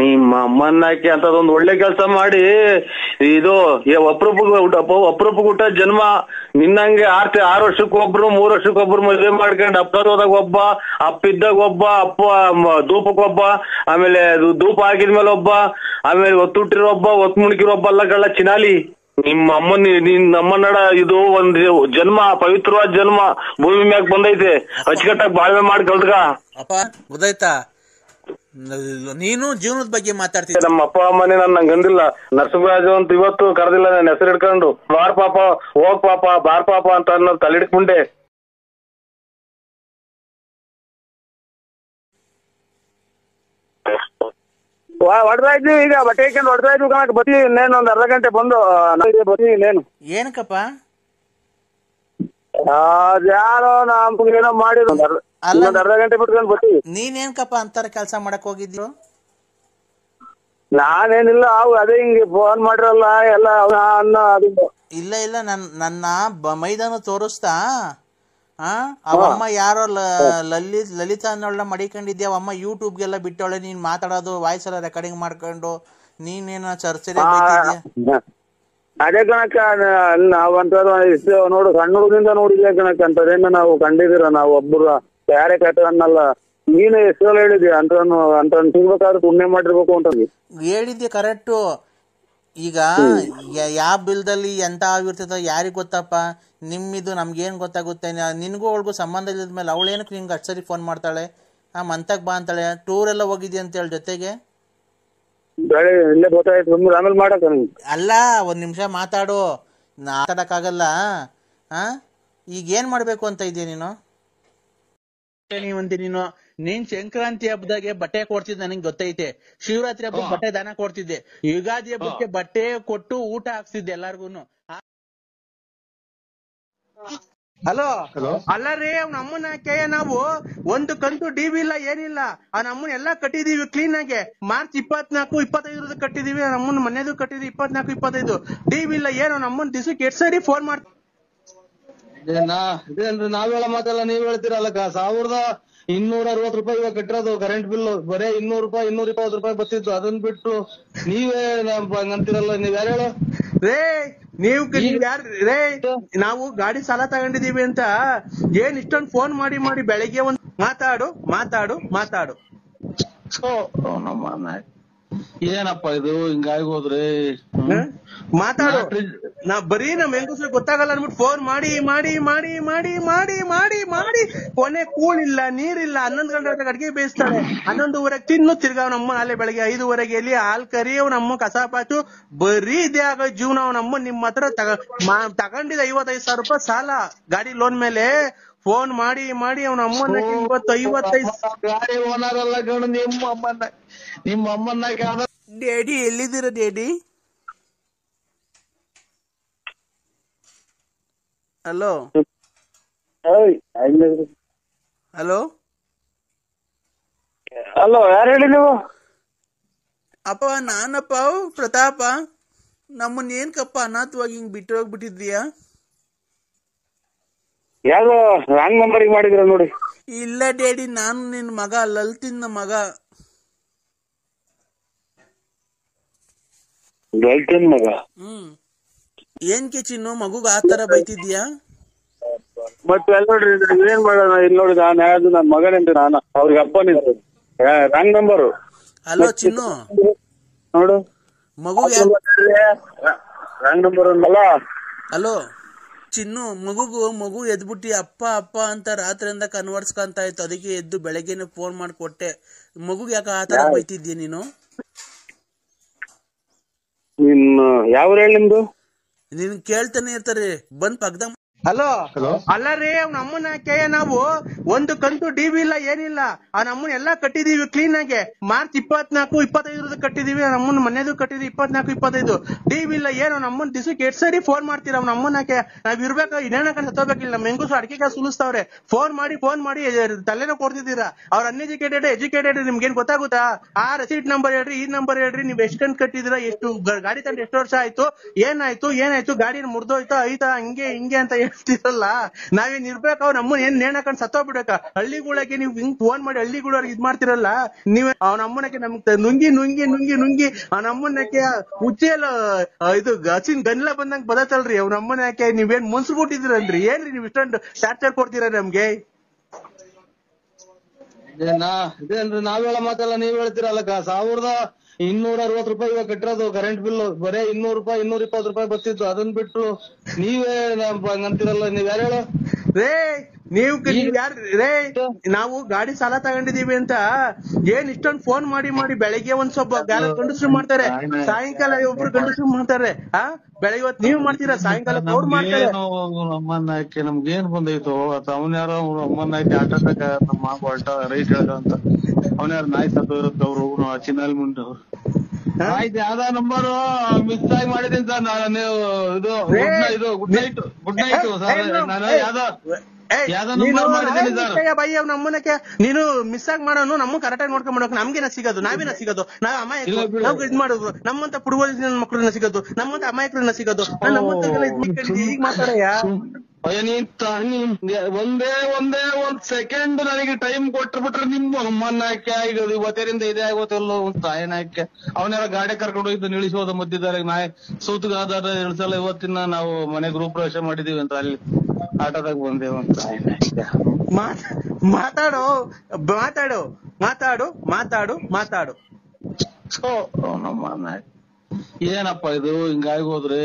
ನಿಮ್ಮ ಅಮ್ಮನ್ನಾಕಿ ಅಂತದೊಂದು ಒಳ್ಳೆ ಕೆಲಸ ಮಾಡಿ, ಇದು ಅಪರೂಪಕ್ಕೆ ಹುಟ್ಟ ಜನ್ಮ. ನಿನ್ನಂಗೆ 6 ವರ್ಷಕ್ಕೊಬ್ರು 3 ವರ್ಷಕ್ಕೊಬ್ರು ಮದುವೆ ಮಾಡ್ಕೊಂಡು ಅಪ್ಪದಾಗ ಒಬ್ಬ, ಅಪ್ಪಿದ್ದಾಗ ಒಬ್ಬ, ಅಪ್ಪ ಧೂಪಕ್ಕೊಬ್ಬ, ಆಮೇಲೆ ಧೂಪ ಹಾಕಿದ್ಮೇಲೆ ಒಬ್ಬ, ಆಮೇಲೆ ಒತ್ತುಟ್ಟಿರೋ ಒಬ್ಬ, ಒತ್ತು ಮುಣಕಿರೋ ಒಬ್ಬ ಎಲ್ಲ ಕಳ್ಳ ಚಿನಾಲಿ. ನಿಮ್ಮ ನಮ್ಮನ್ನಡ ಇದು ಒಂದು ಜನ್ಮ, ಪವಿತ್ರವಾದ ಜನ್ಮ ಭೂಮಿ ಮ್ಯಾಗ ಬಂದೈತೆ. ಅಚ್ಚುಕಟ್ಟಾಗಿ ಬಾಳ್ವೆ ಮಾಡಿ ಕಳ್ದ್ಗ. ಅಪ್ಪ ಗೊತ್ತಾಯ್ತಾ? ನೀನು ಜೀವನದ ಬಗ್ಗೆ ಮಾತಾಡ್ತೀನಿ. ನಮ್ಮ ಅಪ್ಪ ಅಮ್ಮನೇ ನಂಗೆ ಅಂದಿಲ್ಲ, ನರಸಿಂಹರಾಜು ಅಂತ ಇವತ್ತು ಕರೆದಿಲ್ಲ ನನ್ನ ಹೆಸರು ಹಿಡ್ಕೊಂಡು. ಬಾರ್ ಪಾಪ, ಹೋಗ್ ಪಾಪ, ಬಾರ್ ಪಾಪ ಅಂತ ಅನ್ನೋದು ತಲೆಡಿಕೊಂಡೆ. ಹೊಡೆದಾಯ್ತು, ಈಗ ಬಟ್ಟೆ ಹಾಕೊಂಡು ಹೊಡೆದಾಯ್ತು ಕಣಕ್. ಬರ್ತೀವಿ ಇನ್ನೇನು ಒಂದ್ ಅರ್ಧ ಗಂಟೆ ಬಂದು ಬರ್ತೀವಿ. ಇನ್ನೇನು ಏನಕ್ಕಪ್ಪ? ಯಾರೋ ಏನೋ ಮಾಡಿದ್ರು, ಅರ್ಧ ಗಂಟೆ ಬಿಟ್ಕೊಂಡು ಬರ್ತೀವಿ. ನೀನೇನ್ಕಪ್ಪ ಅಂತಾರ ಕೆಲಸ ಮಾಡಕ್ ಹೋಗಿದ್ರು? ನಾನೇನಿಲ್ಲ, ಅದೇ ಹಿಂಗೆ ಫೋನ್ ಮಾಡಿರಲ್ಲ ಎಲ್ಲ ಇಲ್ಲ ನನ್ನ ಮೈದಾನ ತೋರಿಸ್ತಾ. ಅವಮ್ಮ ಯಾರೋ ಲಲಿತಾ ಅನ್ನೋಳ ಮಡಿಕೊಂಡಿದ್ಯಾ, ಅವಮ್ಮ ಯೂಟ್ಯೂಬ್ಗೆಲ್ಲ ಬಿಟ್ಟವಳೆ. ನೀನ್ ಮಾತಾಡೋದು ವಾಯ್ಸ್ ಎಲ್ಲ ರೆಕಾರ್ಡಿಂಗ್ ಮಾಡ್ಕೊಂಡು ನೀನೇನೋ ಚರ್ಚೆ ಅದೇ ಕಣಕ್ಕ. ನಾವಂತದ್ದು ಇಷ್ಟು ನೋಡು, ಸಣ್ಣ ಹುಡುಗಿಂದ ನೋಡಿದ್ಯಾ ಕಣಕ್ಕ. ಅಂತದೇನ ನಾವು ಕಂಡಿದ್ದೀರ, ನಾವು ಒಬ್ಬರು ಯಾರೇ ಕಟ್ಟ ಅನ್ನಲ್ಲ. ನೀನು ಎಷ್ಟು ಸಲ ಹೇಳಿದ್ಯಾ ಅಂತ ಸಿಗ್ಬೇಕಾದ್ರೆ ಪುಣ್ಯ ಮಾಡಿರ್ಬೇಕು ಅಂತ ಹೇಳಿದ್ದೆ. ಕರೆಕ್ಟು. ಈಗ ಯಾವ ಬಿಲ್ದಲ್ಲಿ ಎಂತ ಆಗಿರ್ತದ ಯಾರಿಗ್ ಗೊತ್ತಪ್ಪ. ನಿಮ್ಮಿದು ನಮ್ಗೇನ್ ಗೊತ್ತಾಗುತ್ತೆ? ನಿನ್ಗೂ ಅವಳಿಗೂ ಸಂಬಂಧ ಇಲ್ಲದ್ಮೇಲೆ ಅವಳೇನಕ್ಕೆ ನಿನ್ಗೆ ಅಷ್ಟು ಸರಿ ಫೋನ್ ಮಾಡ್ತಾಳೆ? ಮಂತಾಗ ಬಾ ಅಂತಾಳೆ. ಟೂರ್ ಎಲ್ಲ ಹೋಗಿದ್ಯಾ ಅಂತ ಹೇಳಿ ಜೊತೆಗೆ. ಆಮೇಲೆ ಮಾಡಕ ಅಲ್ಲ, 1 ನಿಮಿಷ ಮಾತಾಡು. ಮಾತಾಡಕ್ಕಾಗಲ್ಲ. ಈಗ ಏನ್ ಮಾಡ್ಬೇಕು ಅಂತ ಇದೀಯ ನೀನು? ನೀನ್ ಸಂಕ್ರಾಂತಿ ಹಬ್ಬದಾಗೆ ಬಟ್ಟೆ ಕೊಡ್ತಿದ್ದೆ, ನನಗೆ ಗೊತ್ತೈತೆ. ಶಿವರಾತ್ರಿ ಹಬ್ಬಕ್ಕೆ ಬಟ್ಟೆ ದಾನ ಕೊಡ್ತಿದ್ದೆ. ಯುಗಾದಿ ಹಬ್ಬಕ್ಕೆ ಬಟ್ಟೆ ಕೊಟ್ಟು ಊಟ ಹಾಕ್ತಿದ್ದೆ ಎಲ್ಲಾರ್ಗೂನು. ಹಲೋ ಅಲ್ಲ ರೀ, ಅವ್ನ ಅಮ್ಮನ ನಾವು ಒಂದು ಕಂತು ಡಿವಿ ಇಲ್ಲ ಏನಿಲ್ಲ. ಆ ನಮ್ಮನ್ನ ಎಲ್ಲಾ ಕಟ್ಟಿದೀವಿ ಕ್ಲೀನ್ ಆಗಿ. ಮಾರ್ಚ್ 24, 25 ಕಟ್ಟಿದೀವಿ. ನಮ್ಮನ್ನ ಮನೆದು ಕಟ್ಟಿದೀವಿ 24, 25. ಡಿವಿ ಇಲ್ಲ ಏನು. ನಮ್ಮನ್ನ ದಿವಸಕ್ಕೆ 8 ಸರಿ ಫೋನ್ ಮಾಡ್ತೀವಿ. ನಾವ್ ಹೇಳೋ ಮಾತಲ್ಲ ನೀವ್ ಹೇಳ್ತೀರಲ್ಲಕ್ಕ. 1260 ರೂಪಾಯಿ ಇವಾಗ ಕಟ್ಟಿರೋದು ಕರೆಂಟ್ ಬಿಲ್. ಬರೇ 200 ರೂಪಾಯಿ 220 ರೂಪಾಯಿ ಬರ್ತಿತ್ತು. ಅದನ್ನ ಬಿಟ್ಟು ನೀವೇ ಅಂತೀರಲ್ಲ. ನೀವ್ ಯಾರು ಹೇಳೋ ರೇ? ನೀವು ರೇ, ನಾವು ಗಾಡಿ ಸಾಲ ತಗೊಂಡಿದೀವಿ ಅಂತ ಏನ್ ಇಷ್ಟೊಂದು ಫೋನ್ ಮಾಡಿ ಬೆಳಿಗ್ಗೆ ಒಂದು ಮಾತಾಡು. ಏನಪ್ಪ ಇದು ಹಿಂಗಾಗಿ ಹೋದ್ರೆ? ಮಾತಾಡು. ನಾ ಬರೀ ನಮ್ ಹೆಂಗಸ್ರಿಗೆ ಗೊತ್ತಾಗಲ್ಲ ಅನ್ಬಿಟ್ಟು ಫೋನ್ ಮಾಡಿ ಮಾಡಿ ಮಾಡಿ ಮಾಡಿ ಮಾಡಿ ಮಾಡಿ ಮಾಡಿ ಕೊನೆ ಕೂಳಿಲ್ಲ ನೀರಿಲ್ಲ 11 ಗಂಟೆ ಅಡ್ಗೆ ಬೇಯಿಸ್ತಾಳೆ. 11:30 ತಿನ್ನು ತಿರ್ಗಾ ನಮ್ಮ ನಾಳೆ ಬೆಳಗ್ಗೆ 5:30 ಎಲ್ಲಿ ಹಾಲ್ ಕರಿ ನಮ್ಮ ಕಸ ಪಾಚು ಬರೀ ಇದೇ ಆಗೋ ಜೀವನ. ನಮ್ಮ ನಿಮ್ ಹತ್ರ ತಗೊಂಡಿದ್ 55,000 ರೂಪಾಯಿ ಸಾಲ ಗಾಡಿ ಲೋನ್ ಮೇಲೆ. ಫೋನ್ ಮಾಡಿ ಮಾಡಿ ಅವ್ನ ಅಮ್ಮನ್ನ 55 ಗಾಡಿ ಓನರ್ ಅಲ್ಲ ಕಣ ನಿಮ್ಮ ಅಮ್ಮನ್ನ ಡ್ಯಾಡಿ ಎಲ್ಲಿದ್ದೀರ ಡ್ಯಾಡಿ? ಹಲೋ ಹಲೋ ಹಲೋ, ಯಾರು ಹೇಳಿ ನೀವು? ಅಪ್ಪ ನಾನಪ್ಪ ಪ್ರತಾಪ. ನಮ್ಮನ್ನ ಏನ್ಕಪ್ಪ ಅನಾಥವಾಗಿ ಹಿಂಗ್ ಬಿಟ್ಟು ಹೋಗ್ಬಿಟ್ಟಿದ್ಯಾ? ಯಾವ್ದೋ ರಾಂಗ್ ನಂಬರಿಗೆ ಮಾಡಿದ್ರ ನೋಡಿ. ಇಲ್ಲ ಡ್ಯಾಡಿ, ನಾನು ನಿನ್ ಮಗ ಲಲಿತಿನ ಮಗ. ಲಲಿತಿನ ಮಗ? ಏನ್ಕೆ ಚಿನ್ನು ಮಗುಗ ಆತರ ಬೈತಿದ್ಯಾ? ಮತ್ತೆ ಅಲ್ಲಿ ನೋಡ್ರಿ, ಏನ್ ಮಾಡೋಣ? ಇಲ್ಲಿ ನೋಡಿ, ನಾನು ಯಾವ್ದು ನನ್ನ ಮಗನಿಂದ ನಾನು ಅವ್ರಿಗೆ ಅಪ್ಪನಿಂದ ರಾಂಗ್ ನಂಬರು. ಹಲೋ ಚಿನ್ನು, ನೋಡು ಮಗುಗೆ ರಾಂಗ್ ನಂಬರ್ ಅಲ್ಲ. ಹಲೋ ಚಿನ್ನು, ಮಗು ಎದ್ಬಿಟ್ಟು ಅಪ್ಪ ಅಪ್ಪ ಅಂತ ರಾತ್ರಿಯಿಂದ ಕನ್ವರ್ಸ್ಕೊಂತ ಇತ್ತು. ಅದಕ್ಕೆ ಎದ್ದು ಬೆಳಗ್ಗೆನೆ ಫೋನ್ ಮಾಡಿಕೊಟ್ಟೆ. ಮಗುಗೆ ಯಾಕೆ ಆತರ ಬೈತಿದ್ಯ ನೀನು? ಯಾವ ಹೇಳಿ ನಿಮ್ದು? ನೀನ್ ಕೇಳ್ತಾನೆ ಇರ್ತಾರೆ ಬಂದ್ ಪಕ್ಕದ. ಹಲೋ ಅಲ್ಲ ರೀ, ಅವ್ನ ಅಮ್ಮನ ಕೇಯ ನಾವು ಒಂದು ಕಂತು ಡಿವಿ ಇಲ್ಲ ಏನಿಲ್ಲ. ಅವ್ನ ಅಮ್ಮನ ಎಲ್ಲಾ ಕಟ್ಟಿದೀವಿ ಕ್ಲೀನ್ ಆಗಿ. ಮಾರ್ಚ್ 24, 25 ಕಟ್ಟಿದೀವಿ. ಅವ್ನ ಅಮ್ಮನ ಮನೆದು ಕಟ್ಟಿದೀವಿ 24, 25. ಡಿವಿ ಇಲ್ಲ ಏನು. ಅವ್ನ ಅಮ್ಮನ ದಿವಸಕ್ಕೆ 8 ಸರಿ ಫೋನ್ ಮಾಡ್ತೀರ. ಅವ್ನ ಅಮ್ಮನಕ್ಕೆ ನಾವ್ ಇರ್ಬೇಕು, ಇನ್ನೇನ ಕಂಡು ಸತ್ತೋಗ್ಬೇಕಿಲ್ಲ. ನಮ್ಮ ಹೆಂಗಸು ಅಡಿಕೆ ಕಾಸು ಸುಲಿಸ್ತಾವ್ರೆ. ಫೋನ್ ಮಾಡಿ ತಲೆನೋ ಕೊಡ್ತಿದ್ದೀರಾ. ಅವ್ರ ಎಜುಕೇಟೆಡ್ ನಿಮ್ಗೇನ್ ಗೊತ್ತಾಗುತ್ತಾ? ಆ ರೆಸಿಟ್ ನಂಬರ್ ಹೇಳ್ರಿ, ಈ ನಂಬರ್ ಹೇಳ್ರಿ, ನೀವ್ ಎಷ್ಟು ಕಂತು ಕಟ್ಟಿದಿರಾ, ಎಷ್ಟು ಗಾಡಿ ತಂದು ಎಷ್ಟು ವರ್ಷ ಆಯ್ತು, ಏನಾಯ್ತು ಗಾಡಿ ಮುರ್ದೋಯ್ತಾ ಐತಾ ಹಿಂಗೆ ಅಂತ ಹೇಳ್ತಿರಲ್ಲ. ನಾವೇನ್ ಇರ್ಬೇಕು? ಅವ್ನ ಅಮ್ಮನ ಏನ್ ನೇಣಾಕೊಂಡ್ ಸತ್ತೋಗ್ಬಿಡಕ? ಹಳ್ಳಿಗಳಿಗೆ ನೀವು ಹಿಂಗ್ ಫೋನ್ ಮಾಡಿ ಹಳ್ಳಿಗಳವ್ರಿಗೆ ಇದ್ ಮಾಡ್ತಿರಲ್ಲ. ನೀವ್ ಅವ್ನ ಅಮ್ಮನಕ್ಕೆ ನಮ್ಗೆ ನುಂಗಿ ಅವ್ನ ಅಮ್ಮನಕ್ಕೆ ಉಚ್ಚೆಲ್ಲ ಇದು ಹಸಿನ್ ಗನ್ಲ ಬಂದಂಗ್ ಬದತಲ್ರಿ. ಅವ್ನ ಅಮ್ಮನಕ್ಕೆ ನೀವೇನ್ ಮುನ್ಸ್ಬಿಟ್ಟಿದಿರಲ್ರಿ. ಏನ್ರಿ ನೀವ್ ಇಷ್ಟೊಂದು ಚಾರ್ಜರ್ ಕೊಡ್ತೀರ ನಮ್ಗೆ? ಇದೇನ್ರಿ ನಾವ್ ಹೇಳೋ ಮಾತೆಲ್ಲ ನೀವ್ ಹೇಳ್ತೀರಲ್ಲ. 1260 ರೂಪಾಯಿ ಇವಾಗ ಕಟ್ಟಿರೋದು ಕರೆಂಟ್ ಬಿಲ್. ಬರೇ 200 ರೂಪಾಯಿ 220 ರೂಪಾಯಿ ಬರ್ತಿತ್ತು. ಅದನ್ ಬಿಟ್ಟು ನೀವೇ ಅಂತೀರಲ್ಲ. ನೀವ್ ಯಾರು ಹೇಳೋ ರೇ? ನೀವು ರೇ, ನಾವು ಗಾಡಿ ಸಾಲ ತಗೊಂಡಿದೀವಿ ಅಂತ ಏನ್ ಇಷ್ಟೊಂದು ಫೋನ್ ಮಾಡಿ ಬೆಳಗ್ಗೆ ಒಂದ್ ಸ್ವಲ್ಪ ಗಂಡಸ್ರು ಮಾಡ್ತಾರೆ, ಸಾಯಂಕಾಲ ಒಬ್ರು ಗಂಡಸ್ರು ಮಾಡ್ತಾರೆ. ಬೆಳಗ್ಗೆ ಹೊತ್ತು ನೀವ್ ಮಾಡ್ತೀರಾ, ಸಾಯಂಕಾಲ ಅವ್ರು ಮಾಡ್ತಾರೆ. ನಮ್ಮನ್ನ ಹಾಕಿ ನಮ್ಗೇನ್ ಬಂದೈತು? ಅವನ್ಯಾರ ಅಮ್ಮನ್ನ ಹಾಕಿ ಆಟಕ್ಕ ನಮ್ಮ ಹೊಲ್ಟ ರೈಟ್ ಹೇಳ್ದ ಅಂತ ಅವನ್ಯಾರ ನಾಯಿ ಸತ್ತು ಇರುತ್ತೆ. ಅವ್ರು ಚಿನ್ನಲ್ ಮುಂದೆ ಆಯ್ತು. ಯಾವ್ದ ನಂಬರು ಮಿಸ್ ಆಗಿ ಮಾಡಿದೀನಿ ಸರ್ ನಾನು. ಇದು ಗುಡ್ ನೈಟ್ ನಾನು ಯಾವ್ದೋ ನಂಬರ್ ಮಾಡಿದ್ದೀನಿ ಸರ್. ಬೈ ಅವ್ನ ಅಮ್ಮನಕ್ಕೆ ನೀನು ಮಿಸ್ ಆಗಿ ಮಾಡೋನು ನಮ್ಮ ಕರೆಕ್ಟಾಗಿ ನೋಡ್ಕೊಂಡ್ ಮಾಡೋಕೆ ನಮ್ಗೇನ ಸಿಗೋದು? ನಾವೇನ ಸಿಗೋದು? ನಾವ್ ಅಮಾಯಕರು. ನಾವ್ ಇದ್ ಮಾಡೋದು ನಮ್ಮಂತ ಪುಡುವಲಿನ ಮಕ್ಕಳನ್ನ ಸಿಗೋದು, ನಮ್ಮಂತ ಅಮಾಯಕರನ್ನ ಸಿಗೋದು. ನಮ್ಮಂತ ಈಗ ಮಾತಾಡಯ್ಯ. ಒಂದೇ ಒಂದ್ ಸೆಕೆಂಡ್ ನನಗೆ ಟೈಮ್ ಕೊಟ್ಬಿಟ್ರೆ ನಿಮ್ಮ ಅಮ್ಮನ್ನ ಹಾಕಿ ಆಗೋದು. ಇವತ್ತರಿಂದ ಇದೇ ಆಗೋತಲ್ಲೋ ಒಂದು ತಾಯಿನ ಹಾಕಿ ಅವನ್ನೆಲ್ಲ ಗಾಡಿ ಕರ್ಕೊಂಡು ಹೋಗಿದ್ದು ನಿಲ್ಲಿಸೋದ ಮಧ್ಯದಲ್ಲಿ. ನಾಯಿ ಸೂತಗಾದ ಇಳಿಸಲ್ಲ. ಇವತ್ತಿನ ನಾವು ಮನೆ ಗೃಹ ಪ್ರವೇಶ ಮಾಡಿದೀವಿ ಅಂತ ಅಲ್ಲಿ ಆಟೋದಾಗ ಬಂದೇವ ಅಂತ ತಾಯಿನ ಮಾತಾಡು. ನಮ್ಮನ್ನ ಏನಪ್ಪ ಇದು ಹಿಂಗಾಗಿ ಹೋದ್ರೆ?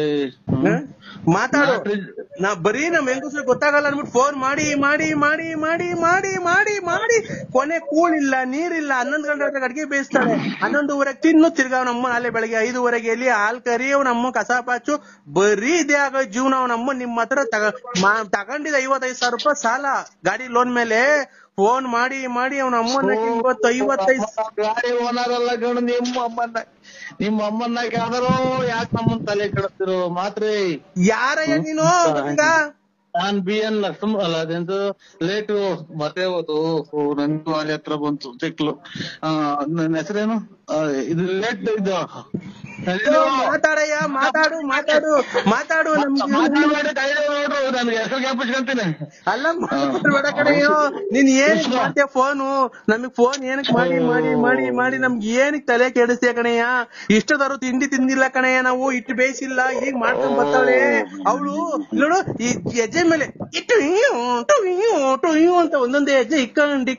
ಮಾತಾಡು. ನಾ ಬರೀ ನಮ್ ಹೆಂಗಸ್ರಿಗೆ ಗೊತ್ತಾಗಲ್ಲ ಅನ್ಬಿಟ್ಟು ಫೋನ್ ಮಾಡಿ ಮಾಡಿ ಮಾಡಿ ಮಾಡಿ ಮಾಡಿ ಮಾಡಿ ಮಾಡಿ ಕೊನೆ ಕೂಳಿಲ್ಲ ನೀರಿಲ್ಲ. 11 ಗಂಟೆ ಅಡ್ಗೆ ಬೇಯಿಸ್ತಾಳೆ. 11:30 ತಿನ್ನು ತಿರ್ಗಾ ನಮ್ಮ ನಾಳೆ ಬೆಳಗ್ಗೆ 5:30 ಎಲ್ಲಿ ಹಾಲ್ ಕರಿ ನಮ್ಮ ಕಸ ಪಾಚು ಬರೀ ಇದೇ ಆಗೋ ಜೀವನ. ನಮ್ಮ ನಿಮ್ ಹತ್ರ ತಗೊಂಡಿದ್ 55,000 ರೂಪಾಯಿ ಸಾಲ ಗಾಡಿ ಲೋನ್ ಮೇಲೆ. ಫೋನ್ ಮಾಡಿ ಮಾಡಿ ಅವ್ನ ಅಮ್ಮನ 55 ಗಾಡಿ ಓನರ್ ಅಲ್ಲ ಕಣ ನಿಮ್ಮ ಅಮ್ಮನ್ನ ಯಾವ್ದಾರೋ ಯಾಕೆ ನಮ್ಮನ್ ತಲೆ ಕೆಡಿಸ್ತಿರೋ ಮಾತ್ರ. ಯಾರಯ್ಯ ನೀನು? ನಾನ್ BN ಲಕ್ಷ್ಮ ಅಲ್ಲ ಅದೆಂತ ಲೇಟು ಮತ್ತೆ ಹೋತು. ನನ್ಗೂ ಅಲ್ಲಿ ಹತ್ರ ಬಂತು ಸಿಕ್ಲು. ನನ್ನ ಹೆಸರೇನು? ಇದು ಲೇಟ್ ಇದು ಮಾತಾಡಯ್ಯ, ಮಾತಾಡು. ನನ್ಗೆ ಹೆಸರು ಜ್ಞಾಪಿಸ್ಕೊಂತೀನಿ. ಅಲ್ಲ ಬೇಡ ಕಡೆಯೋ. ನೀನ್ ಏನ್ ಮಾಡ್ತೀಯ ಫೋನು? ನಮಗ್ ಫೋನ್ ಏನಕ್ ಮಾಡಿ ಮಾಡಿ ಮಾಡಿ ಮಾಡಿ ನಮ್ಗೆ ಏನಕ್ ತಲೆ ಕೆಡಿಸ್ತೀಯ ಕಣಯ್ಯ? ಇಷ್ಟದಾರು ತಿಂಡಿ ತಿಂದಿಲ್ಲ ಕಣಯ್ಯ, ನಾವು ಇಟ್ಟು ಬೇಯಿಸಿಲ್ಲ. ಈಗ ಮಾಡ್ಕೊಂಡ್ ಬರ್ತಾಳೆ ಅವಳು. ನೋಡು ಈ ಹೆಜ್ಜೆ ಮೇಲೆ ಇಟ್ಟು ಅಂತ ಒಂದೊಂದೇ ಹೆಜ್ಜೆ ಇಕ್ಕೊಂಡ್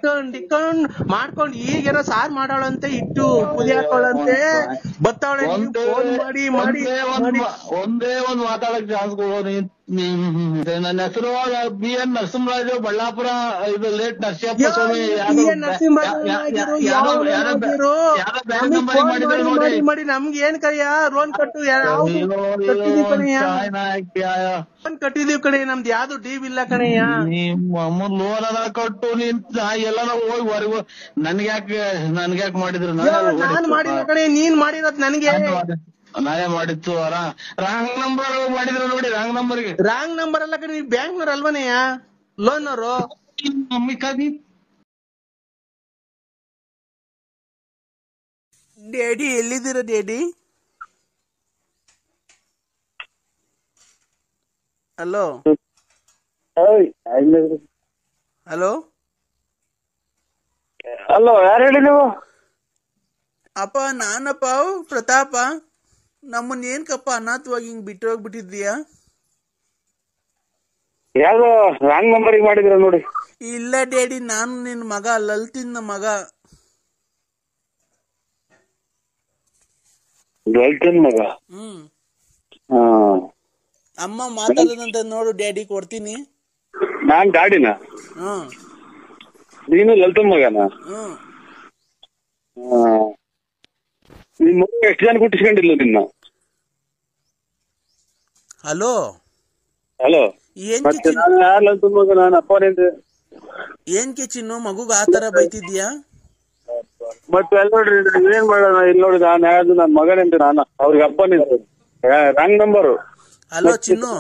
ಮಾಡ್ಕೊಂಡು ಈಗೇನೋ ಸಾರ್ ಮಾಡೋಳಂತೆ, ಇಟ್ಟು ಪುಲಿ ಹಾಕೊಳ್ಳಂತೆ. ಬತ್ತಾವಳೆ ಫೋನ್ ಮಾಡಿ ಮಾಡಿ ಒಂದೇ ಒಂದ್ ಮಾತಾಡಕ್ ಚಾನ್ಸ್ ಕೊಡೋ ನನ್ನ ಹೆಸರು BN ನರಸಿಂಹರಾಜು, ಬಳ್ಳಾಪುರ. ಇದು ಲೇಟ್ ನರಸಿಂಹಪ್ಪ ಸ್ವಾಮಿ ಮಾಡಿ ನಮ್ಗೆ ಏನ್ ಕಯ್ಯ ಲೋನ್ ಕಟ್ಟು ಲೋನ್ ಕಟ್ಟಿದೀವಿ ಕಣೆ, ನಮ್ದು ಯಾವ್ದು ಡೀವ್ ಇಲ್ಲ ಕಣಯ್ಯ. ನಿಮ್ಮ ಲೋನ್ ಅದ ಕಟ್ಟು ನೀನ್ ಎಲ್ಲ ಹೋಗಿ ಹೊರಗು ನನ್ಗ್ಯಾಕ್ ಮಾಡಿದ್ರು? ನಾನ್ ಮಾಡಿಲ್ಲ ಕಣೆ, ನೀನ್ ಮಾಡಿರೋದ್ ನನ್ಗೆ. ನಾನೇ ಮಾಡಿತ್ತು ರಾಂಗ್ ನಂಬರ್ ಮಾಡಿದ್ರು ನೋಡಿ. ರಾಂಗ್ ನಂಬರ್ ಅಲ್ಲ ಕಣೆ, ನೀವು ಬ್ಯಾಂಕ್ನವ್ರು ಅಲ್ವನೆಯ ಲೋನ್ ಅವರು? ಡ್ಯಾಡಿ ಎಲ್ಲಿದ್ದೀರ ಡ್ಯಾಡಿ? ಹಲೋ ಹಲೋ ಹಲೋ, ಯಾರು ಹೇಳಿ ನೀವು? ಅಪ್ಪ ನಾನಪ್ಪ ಪ್ರತಾಪ. ನಮ್ಮನ್ನ ಏನ್ಕಪ್ಪ ಅನಾಥವಾಗಿ ಹಿಂಗ್ ಬಿಟ್ಟು ಹೋಗ್ಬಿಟ್ಟಿದ್ಯಾ? ಯಾವ್ದೋ ರಾಂಗ್ ನಂಬರಿಗೆ ಮಾಡಿದ್ರ ನೋಡಿ. ಇಲ್ಲ ಡ್ಯಾಡಿ, ನಾನು ನಿನ್ ಮಗ, ಲಲಿತಿನ ಮಗ. ಲಲಿತಿನ ಮಗ? ಅಮ್ಮ ಮಾತಾಡೋದಂತ ನೋಡು ಡ್ಯಾಡಿ, ಕೊಡ್ತೀನಿ. ನಾನ್ ಗಾಡಿನ? ನೀನು ಲಲಿತನ್ ಮಗನ? ನಿನ್ ಮಗ ಎಷ್ಟು ಜನ ಕುಟ್ಟಿಸ್ಕೊಂಡಿಲ್ಲ ನಿನ್ನ? ಹಲೋ ಹಲೋ, ಮತ್ತೆ ನಾನು ಯಾರು ಲಲಿತನ್ ಮಗ? ನಾನು ಅಪ್ಪನೇನ್ರಿ. ಏನ್ಕೆ ಚಿನ್ನು ಮಗುಗ ಆತರ ಬೈತಿದ್ಯಾ? ಮತ್ತೆ ಅಲ್ಲಿ ನೋಡ್ರಿ, ಏನ್ ಮಾಡೋಣ? ಇಲ್ಲಿ ನೋಡಿ, ನಾನು ಯಾವ್ದು ನನ್ ಮಗನೇನ್ರಿ, ನಾನು ಅವ್ರಿಗೆ ಅಪ್ಪನಿದ್ರು. Wrong number. ಹಲೋ ಚಿನ್ನು,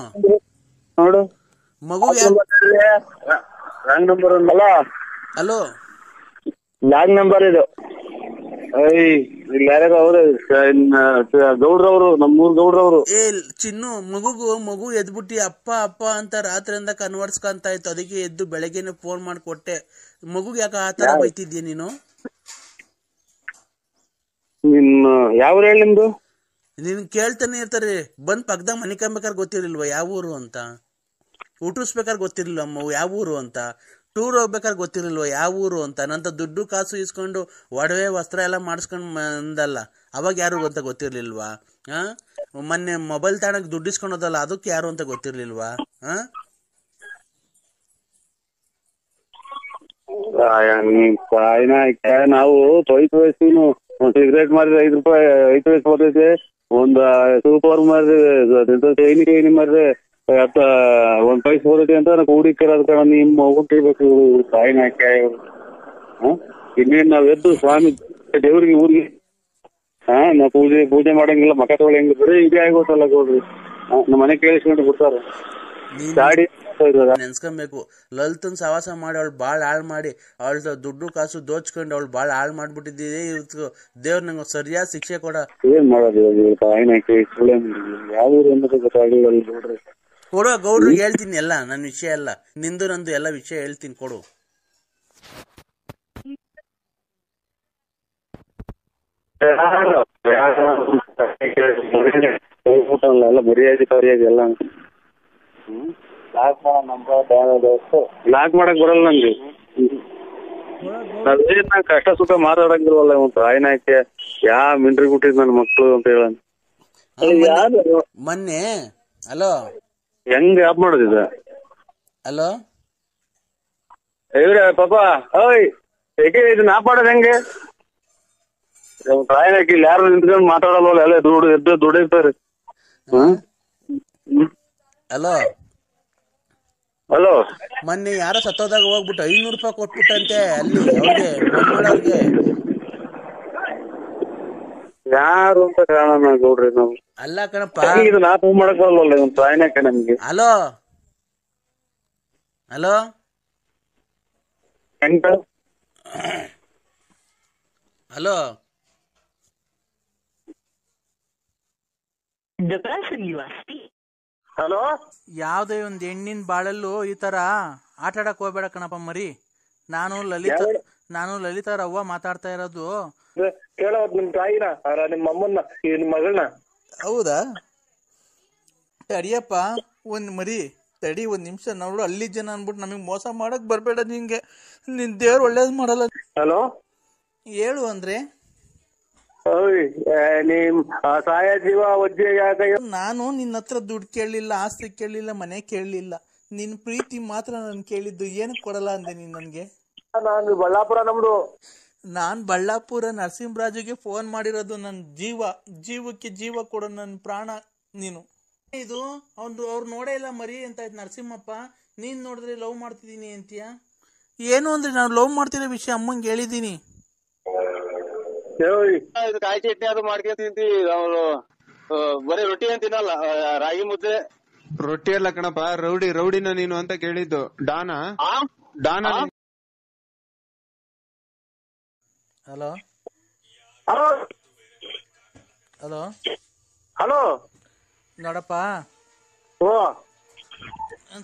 ನೋಡು ಮಗು ರಾಂಗ್ ನಂಬರ್ ಅಲ್ಲ. ಹಲೋ, ರಾಂಗ್ ನಂಬರ್ ಇದು. ಇಲ್ಲಿ ಯಾರ್ಯಾರು ಅವ್ರೆ, ಗೌಡ್ರವ್ರು, ನಮ್ಮೂರ್ ಗೌಡ್ರವ್ರು. ಏ ಚಿನ್ನು, ಮಗು ಎದ್ಬಿಟ್ಟಿ ಅಪ್ಪ ಅಪ್ಪ ಅಂತ ರಾತ್ರಿಯಿಂದ ಕನ್ವರ್ಸ್ಕೊಂತ ಇತ್ತು. ಅದಕ್ಕೆ ಎದ್ದು ಬೆಳಗ್ಗೆನೆ ಫೋನ್ ಮಾಡಿಕೊಟ್ಟೆ. ಮಗುಗ್ ಯಾಕ ಆತರ ಬೈತಿದ್ಯ ನೀನು? ನಿನ್ನ ಯಾವ ಹೇಳಿ ನಿಮ್ದು? ನಿನ್ ಕೇಳ್ತಾನೆ ಇರ್ತಾರೆ. ಬಂದ್ ಪಕ್ಕದಾಗ ಮನೆ ಕಂಬೇಕಾದ್ರೆ ಗೊತ್ತಿರ್ಲಿಲ್ವಾ ಯಾವ ಊರು ಅಂತ? ಊಟಿಸ್ಬೇಕಾದ್ರೆ ಗೊತ್ತಿರ್ಲಿಲ್ಲಮ್ಮ ಯಾವ ಊರು ಅಂತ? ಟೂರ್ ಹೋಗ್ಬೇಕಾದ್ರೆ ಗೊತ್ತಿರ್ಲಿಲ್ವ ಯಾವ ಊರು ಅಂತ? ನಂತ ದುಡ್ಡು ಕಾಸು ಇಸ್ಕೊಂಡು ಒಡವೆ ವಸ್ತ್ರ ಎಲ್ಲ ಮಾಡಿಸ್ಕೊಂಡ್ ಬಂದಲ್ಲ, ಅವಾಗ ಯಾರು ಅಂತ ಗೊತ್ತಿರ್ಲಿಲ್ವಾ? ಮೊನ್ನೆ ಮೊಬೈಲ್ ತಾಣಕ್ ದುಡ್ಡು ಇಸ್ಕೊಂಡೋದಲ್ಲ, ಅದಕ್ಕೆ ಯಾರು ಅಂತ ಗೊತ್ತಿರ್ಲಿಲ್ವಾ? ನಾವು ತೊಯ್ತು ವಯಸ್ಸು ಸಿಗರೇಟ್ ಮಾರಿದ್ರೆ 5 ರೂಪಾಯಿ, 5 ಪೈಸೆ ಬರ್ತೈತೆ. ಒಂದ್ ಸೂಪರ್ ಮಾರಿದ್ರೆ ಚೈನಿ ಮಾರಿದ್ರೆ 1 ಪೈಸೆ ಬರ್ತೈತೆ ಅಂತ ಕೂಡಿಕ್ಕಿರೋದ್ ಕಣ. ನಿಮ್ಮ ಹೋಗ್ಬೇಕು ತಾಯಿನಾಕ. ಇನ್ನೇನ್ ನಾವ್ ಎದ್ದು ಸ್ವಾಮಿ ದೇವ್ರಿಗೆ ಊರಿಗೆ ನಾವ್ ಪೂಜೆ ಮಾಡಂಗಿಲ್ಲ, ಮಕ ತೊಳೆಯಂಗಿಲ್ಲ, ಬರೀ ಇದೇ ಆಗೋತಲ್ಲ ಗೌಡ್ರಿ. ನಮ್ಮ ಮನೆ ಕೇಳಿಸ್ಕೊಂಡು ಬಿಡ್ತಾರ. ಗಾಡಿ ನೆನ್ಸ್ಕೊಬೇಕು, ಲಲಿತನ್ ಸವಾಸ ಮಾಡಿ ಅವಳು ಬಾಳ್ ಹಾಳ್ ಮಾಡಿ, ಅವಳ ದುಡ್ಡು ಕಾಸು ದೋಚ್ಕೊಂಡು ಅವಳು ಬಾಳ್ ಹಾಳ್ ಮಾಡ್ಬಿಟ್ಟಿದ್ದೀವಿ. ಇವತ್ತು ದೇವ್ರ ನಂಗೆ ಸರಿಯಾದ ಶಿಕ್ಷೆ ಕೊಡ. ಏನ್ ಮಾಡೋದು? ಯಾವ ಗೊತ್ತಾಗಿಲ್ಲ ಗೌಡ್ರಿ. ಕೊಡು, ಗೌಡ್ರಿಗೆ ಹೇಳ್ತೀನಿ ಎಲ್ಲ ನನ್ನ ವಿಷಯ ಎಲ್ಲ, ನಿಂದು ನಂದು ಎಲ್ಲ ವಿಷಯ ಹೇಳ್ತೀನಿ, ಕೊಡು. ಎಲ್ಲ ಮರ್ಯಾದೆ ಕರಿಯಾಗಿ ಎಲ್ಲ ಲಾಕ್ ಮಾಡಕ್ ಬರಲ್ಲ ನಂಗೆ. ನಾ ಕಷ್ಟ ಸುಖ ಮಾತಾಡಂಗಿಲ್ವಲ್ಲ ಇವತ್ತು ಆಯ್ನಾಕೆ ಯಾ ಮಿಂಡ್ರಿ ಬಿಟ್ಟಿದ್ ನನ್ ಮಕ್ಳು ಅಂತ ಹೇಳ. ಮೊನ್ನೆ ಹಲೋ ಹೆಂಗ್ ಆಪ್ ಮಾಡೋದಿದ? ಹಲೋ ಇವ್ರೆ ಪಾಪ, ಓಯ್ ಹೇಗೆ ಇದನ್ನ ಆಪ್ ಮಾಡೋದ್ ಹೆಂಗೆ? ಆಯ್ನಾಕಿ ಇಲ್ಲಿ ಯಾರು ನಿಂತ್ಕೊಂಡು ಮಾತಾಡಲ್ವಲ್ಲ, ಎಲ್ಲ ದುಡಿರ್ತಾರೆ. ಹಲೋ ಹಲೋ, ಮೊನ್ನೆ ಯಾರೋ ಸತ್ತೋದಾಗ ಹೋಗ್ಬಿಟ್ಟು 500 ರೂಪಾಯಿ ಕೊಟ್ಬಿಟ್ಟಂತೆ ಅಲ್ಲಿ ಅವ್ರಿಗೆ ಮೊಮ್ಮಳವ್ರಿಗೆ. ಯಾರು ಅಂತ ಕಾರಣ ಗೌಡ್ರಿ ನಾವು? ಅಲ್ಲ ಕಣಪ್ಪ, ಇದನ್ನ ಆಪ್ ಮಾಡಕ್ ಬರಲ್ವಲ್ಲ ಇವನ್ ತಾಯಿನಾಕ ನಮ್ಗೆ. ಹಲೋ ಹಲೋ ಹಲೋ ಹಲೋ, ಯಾವ್ದೇ ಒಂದ್ ಹೆಣ್ಣಿನ ಬಾಳಲ್ಲೂ ಈ ತರ ಆಟ ಆಡಕ್ ಹೋಗ್ಬೇಡ ಕಣಪ್ಪ ಮರಿ. ನಾನು ಲಲಿತಾ ಅವ್ವ ಮಾತಾಡ್ತಾ ಇರೋದು. ಕೇಳೋದ್ ನಿಮ್ ತಾಯಿನ, ನಿಮ್ ಅಮ್ಮನ್ನ, ನಿಮ್ ಮಗಳನ್ನ? ಹೌದಾ? ತಡಿಯಪ್ಪ ಒಂದ್ ಮರಿ ತಡಿ, 1 ನಿಮಿಷ ನೋಡು. ಅಲ್ಲಿ ಜನ ಅನ್ಬಿಟ್ಟು ನಮಗ್ ಮೋಸ ಮಾಡಕ್ ಬರ್ಬೇಡ. ನಿನ್ ದೇವ್ರು ಒಳ್ಳೇದ್ ಮಾಡಲ್ಲ. ಹಲೋ ಹೇಳು ಅಂದ್ರೆ ಓಯ್ ನಿಮ್ ಸಾಯ ಜೀವ ಒಜ್ಜೆ ಯಾಕೆ? ನಾನು ನಿನ್ನ ಹತ್ರ ದುಡ್ಡು ಕೇಳಲಿಲ್ಲ, ಆಸ್ತಿ ಕೇಳಲಿಲ್ಲ, ಮನೆ ಕೇಳಲಿಲ್ಲ. ನಿನ್ ಪ್ರೀತಿ ಮಾತ್ರ ನಾನು ಕೇಳಿದ್ದು. ಏನಕ್ಕೆ ಕೊಡಲ್ಲ ಅಂದೆ ನೀನ್ ನನ್ಗೆ? ನಾನು ಬಳ್ಳಾಪುರ ನಮ್ದು. ನಾನ್ ಬಳ್ಳಾಪುರ ನರಸಿಂಹರಾಜುಗೆ ಫೋನ್ ಮಾಡಿರೋದು. ನನ್ನ ಜೀವಕ್ಕೆ ಜೀವ ಕೊಡೋ ನನ್ನ ಪ್ರಾಣ ನೀನು. ಇದು ಅವ್ರು ನೋಡೇ ಇಲ್ಲ ಮರಿ ಅಂತ ಆಯ್ತು ನರಸಿಂಹಪ್ಪ. ನೀನ್ ನೋಡಿದ್ರೆ ಲವ್ ಮಾಡ್ತಿದ್ದೀನಿ ಅಂತೀಯ. ಏನು ಅಂದ್ರೆ ನಾನು ಲವ್ ಮಾಡ್ತಿರೋ ವಿಷಯ ಅಮ್ಮಂಗೆ ಹೇಳಿದ್ದೀನಿ. ಕಾಯಿ ಚಟ್ನಿ ಅದು ಮಾಡ್ಕೊಂಡ್ ತಿಂತಿ, ಅವ್ರು ಬರೀ ರೊಟ್ಟಿ ಏನ್ ತಿನ್ನಲ್ಲ, ರಾಗಿ ಮುದ್ದೆ. ರೊಟ್ಟಿ ಎಲ್ಲ ಕಣಪ್ಪ, ರೌಡಿನ ನೀನು ಅಂತ ಕೇಳಿದ್ದು. ಡಾನಾ? ಹಲೋ ಹಲೋ ಹಲೋ ಹಲೋ ನೋಡಪ್ಪ, ಓ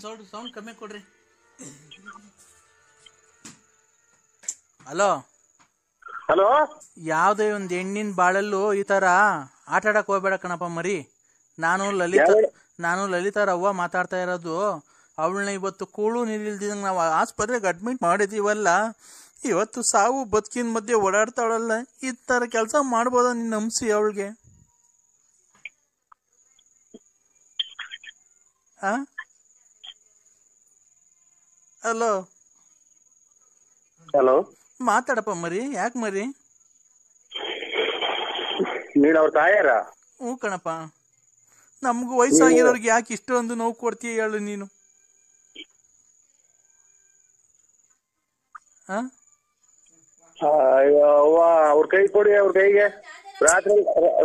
ಸೌಂಡ್ ಕಮ್ಮಿ ಕೊಡ್ರಿ. Hello hello. ಯಾವ್ದೇ ಒಂದ್ ಹೆಣ್ಣಿನ ಬಾಳಲ್ಲೂ ಈ ತರ ಆಟ ಆಡಕ್ ಹೋಗ್ಬೇಡ ಕಣಪ್ಪ ಮರಿ. ನಾನು ಲಲಿತಾ ರವ್ವ ಮಾತಾಡ್ತಾ ಇರೋದು. ಅವಳನ್ನ ಇವತ್ತು ಕೂಳು ನೀರಿಲ್ದಿದಂಗ ನಾವು ಆಸ್ಪತ್ರೆಗೆ ಅಡ್ಮಿಟ್ ಮಾಡಿದೀವಲ್ಲ, ಇವತ್ತು ಸಾವು ಬದುಕಿನ ಮಧ್ಯೆ ಓಡಾಡ್ತಾಳಲ್ಲ. ಈ ತರ ಕೆಲಸ ಮಾಡ್ಬೋದ ನೀನ್ ನಂಬಿಸಿ ಅವಳಿಗೆ? ಹಲೋ ಹಲೋ ಮಾತಾಡಪ್ಪ ಮರಿ. ಯಾಕೆ ಮರಿ? ನೀನ್ ಅವ್ರ ತಾಯಾರ? ಹ್ಞೂ ಕಣಪ್ಪ. ನಮಗೂ ವಯಸ್ಸಾಗಿರೋರ್ಗೆ ಯಾಕೆ ಇಷ್ಟೊಂದು ನೋವು ಕೊಡ್ತೀಯ ಹೇಳು ನೀನು? ಅವ್ವ ಅವ್ರ ಕೈ ಕೊಡಿ, ಅವ್ರ ಕೈಗೆ.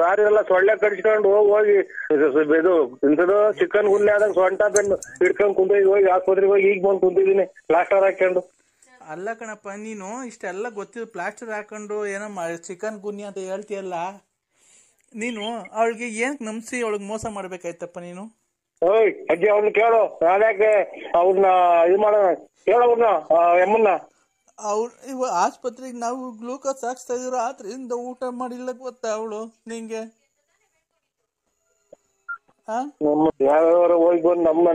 ರಾತ್ರಿ ಎಲ್ಲ ಸೊಳ್ಳೆ ಕಡಿಸ್ಕೊಂಡು ಹೋಗಿ ಇದು ಇಂಥದ್ದು ಚಿಕನ್ ಗುಲ್ಲೆ ಆದಾಗ ಸೊಂಟ ಬೆನ್ನು ಹಿಡ್ಕೊಂಡ್ ಕುಂತಿದ್ವಿ. ಹೋಗಿ ಆಸ್ಪತ್ರೆಗೆ ಹೋಗಿ ಈಗ ಬಂದು ಕುಂತಿದ್ದೀನಿ ಪ್ಲಾಸ್ಟರ್ ಹಾಕೊಂಡು. ಅಲ್ಲ ಕಣಪ್ಪ, ನೀನು ಇಷ್ಟೆಲ್ಲ ಗೊತ್ತಿದ್ದು ಪ್ಲಾಸ್ಟರ್ ಹಾಕೊಂಡು ಏನೋ ಚಿಕನ್ ಗುನ್ನಿ ಅಂತ ಹೇಳ್ತೀಯಲ್ಲ, ನೀನು ಅವಳಿಗೆ ಏನಕ್ಕೆ ನಂಬಿಸಿ ಅವಳಿಗೆ ಮೋಸ ಮಾಡ್ಬೇಕಾಯ್ತಪ್ಪ ನೀನು? ಓಯ್ ಅಜ್ಜಿ, ಅವ್ರನ್ನ ಕೇಳು. ನಾನ್ಯಾಕೆ ಅವ್ರನ್ನ ಇದು ಮಾಡೋಣ? ಕೇಳೋವ್ರನ್ನ ಎಮ್ಮನ್ನ. ಇವ ಆಸ್ಪತ್ರೆಗೆ ನಾವು ಗ್ಲೂಕೋಸ್ ಹಾಕ್ಸ್ತಾ ಇದ್ರು, ರಾತ್ರಿಯಿಂದ ಊಟ ಮಾಡಿಲ್ಲ ಗೊತ್ತಾ ಅವಳು ನಿಂಗೆ? ಯಾವ್ಯಾವ ಹೋಗಿ ಬಂದು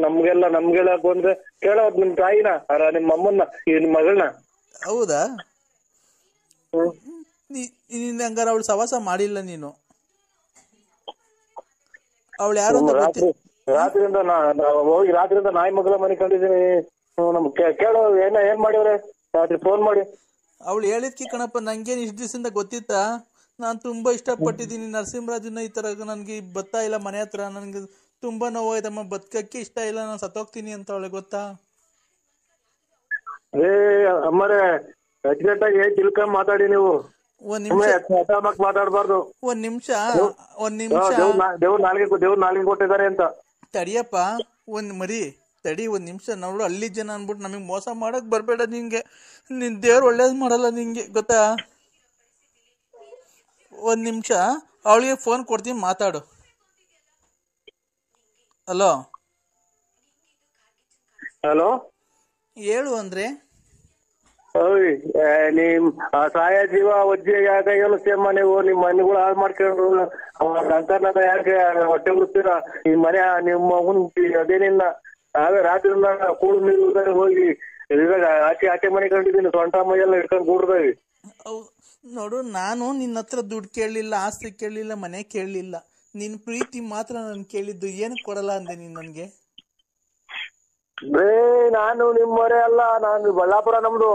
ನಮ್ಗೆಲ್ಲ ಬಂದ್ರೆ ಕೇಳೋದ್ ನಿಮ್ ತಾಯಿನ, ನಿಮ್ ಅಮ್ಮನ್ನ, ನಿಮ್ ಮಗಳನ್ನ. ಹೌದಾ? ನೀನ್ ಹಂಗಾರ ಅವಳು ಸವಾಸ ಮಾಡಿಲ್ಲ ನೀನು? ಅವಳು ಯಾರು ರಾತ್ರಿಯಿಂದ ಹೋಗಿ ರಾತ್ರಿಯಿಂದ ನಾಯಿ ಮಗಳ ಮನೆ ಕಂಡಿದ್ದೀನಿ. ನಮ್ ಕೇಳೋ ಏನ್ ಮಾಡಿವ್ರೆ ರಾತ್ರಿ ಫೋನ್ ಮಾಡಿ? ಅವಳು ಹೇಳಿದ್ಕಿ ಕಣಪ್ಪ. ನಂಗೇನು ಇಷ್ಟು ದಿವಸದಿಂದ ಗೊತ್ತಿತ್ತಾ? ನಾನು ತುಂಬಾ ಇಷ್ಟಪಟ್ಟಿದ್ದೀನಿ ನರಸಿಂಹರಾಜನ. ಈ ತರ ನನ್ಗೆ ಬರ್ತಾ ಇಲ್ಲ ಮನೆ ಹತ್ರ, ನನ್ಗೆ ತುಂಬಾ ನೋವಾಯ್ತಮ್ಮ, ಬದುಕಕ್ಕೆ ಇಷ್ಟ ಇಲ್ಲ, ನಾನು ಸತ್ತೋಗ್ತೀನಿ ಅಂತ ಅವಳಿಗೆ ಗೊತ್ತಾ? ಅಮ್ಮರೇ ಅಚ್ಚುಕಟ್ಟಾಗಿ ತಿಳ್ಕೊಂಡ್ ಮಾತಾಡಿ ನೀವು. ಒಂದ್ ನಿಮಿಷ ಮಾತಾಡ್ಬಾರ್ದು. ಒಂದ್ ನಿಮಿಷ ದೇವ್ರ ನಾಲ್ಗೆ ಕೊಟ್ಟಿದ್ದಾರೆ ಅಂತ ತಡಿಯಪ್ಪ. ತಡಿ ಒಂದ್ ನಿಮಿಷ. ನಾವು ಅಲ್ಲಿ ಜನ ಅನ್ಬಿಟ್ಟು ನಮಗ್ ಮೋಸ ಮಾಡಕ್ ಬರ್ಬೇಡ. ನಿಂಗೆ ನಿನ್ ದೇವ್ರು ಒಳ್ಳೇದ್ ಮಾಡಲ್ಲ ನಿಂಗೆ, ಗೊತ್ತಾ? ಒಂದ್ ನಿಮಿಷ ಅವಳಿಗೆ ಫೋನ್ ಕೊಡ್ತೀನಿ, ಮಾತಾಡು. ಹಲೋ ಹಲೋ ಹೇಳು ಅಂದ್ರೆ. ಓಯ್ ನಿಮ್ ಸಾಯ ಜೀವ ಒಜ್ಜೆ ಯಾಕೆ ಹೇಳಿಸ್ತೇಮ್ಮ ನೀವು? ನಿಮ್ ಮನೆಗಳು ಹಾಳು ಮಾಡ್ಕೊಂಡ್ರು ಸಂತಾನ ಯಾಕೆ ಹೊಟ್ಟೆ ಬಿಡ್ತೀರಾ? ಈ ಮನೆ ನಿಮ್ಮ ಮಗನ್ ಅದೇನಿಲ್ಲ. ನಾವೇ ರಾತ್ರಿ ಕೂಡು ನೀರು ಹೋಗಿ ಆಚೆ ಮನೆ ಕಂಡಿದ್ದೀನಿ, ಸೊಂಟ ಮೈಯೆಲ್ಲ ಇಟ್ಕೊಂಡ್ ಕೂಡ್ದಾವಿ. ನೋಡು, ನಾನು ನಿನ್ನ ಹತ್ರ ದುಡ್ಡು ಕೇಳಲಿಲ್ಲ, ಆಸ್ತಿ ಕೇಳಲಿಲ್ಲ, ಮನೆ ಕೇಳಲಿಲ್ಲ. ನಿನ್ ಪ್ರೀತಿ ಮಾತ್ರ ನಾನು ಕೇಳಿದ್ದು. ಏನಕ್ಕೆ ಕೊಡಲ್ಲ ಅಂದೆ ನೀನ್ ನನ್ಗೆ? ನಾನು ನಿಮ್ಮವರೇ ಅಲ್ಲ, ನಾನು ಬಳ್ಳಾಪುರ ನಮ್ದು.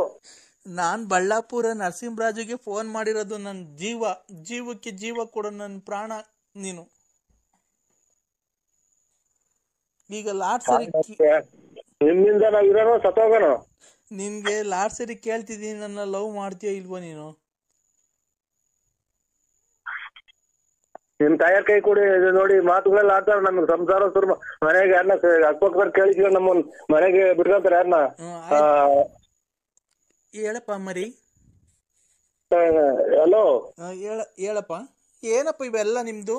ನಾನ್ ಬಳ್ಳಾಪುರ ನರಸಿಂಹರಾಜುಗೆ ಫೋನ್ ಮಾಡಿರೋದು. ನನ್ನ ಜೀವಕ್ಕೆ ಜೀವ ಕೊಡೋ ನನ್ನ ಪ್ರಾಣ ನೀನು. ಈಗ ಲಾಟ್ ಸರಿ ನಿಮ್ಮಿಂದ ನಾವ್ ಇರೋಣ ಸತ್ತೋಗೋಣ. ನಿನ್ಗೆ ಲಾಟ್ ಸರಿ ಕೇಳ್ತಿದ್ದೀನಿ, ನನ್ನ ಲವ್ ಮಾಡ್ತೀಯ ಇಲ್ವೋ ನೀನು? ನಿಮ್ ತಾಯರ್ ಕೈ ಕೊಡಿ. ನೋಡಿ ಮಾತುಗಳೆಲ್ಲ ಆಡ್ತಾರ. ನಮ್ಗೆ ಸಂಸಾರ ಸುರ್ಮ ಮನೆಗೆ ಯಾರನ್ನ ಅಕ್ಕಪಕ್ಕದ ಕೇಳಿಸ್ಕೊಂಡು ನಮ್ಮ ಮನೆಗೆ ಬಿಟ್ಕೊಂತಾರೆ ಯಾರನ್ನ. ಹೇಳಪ್ಪ ಮರಿ. ಹಲೋ ಹೇಳಪ್ಪ. ಏನಪ್ಪ ಇವೆಲ್ಲ ನಿಮ್ದು?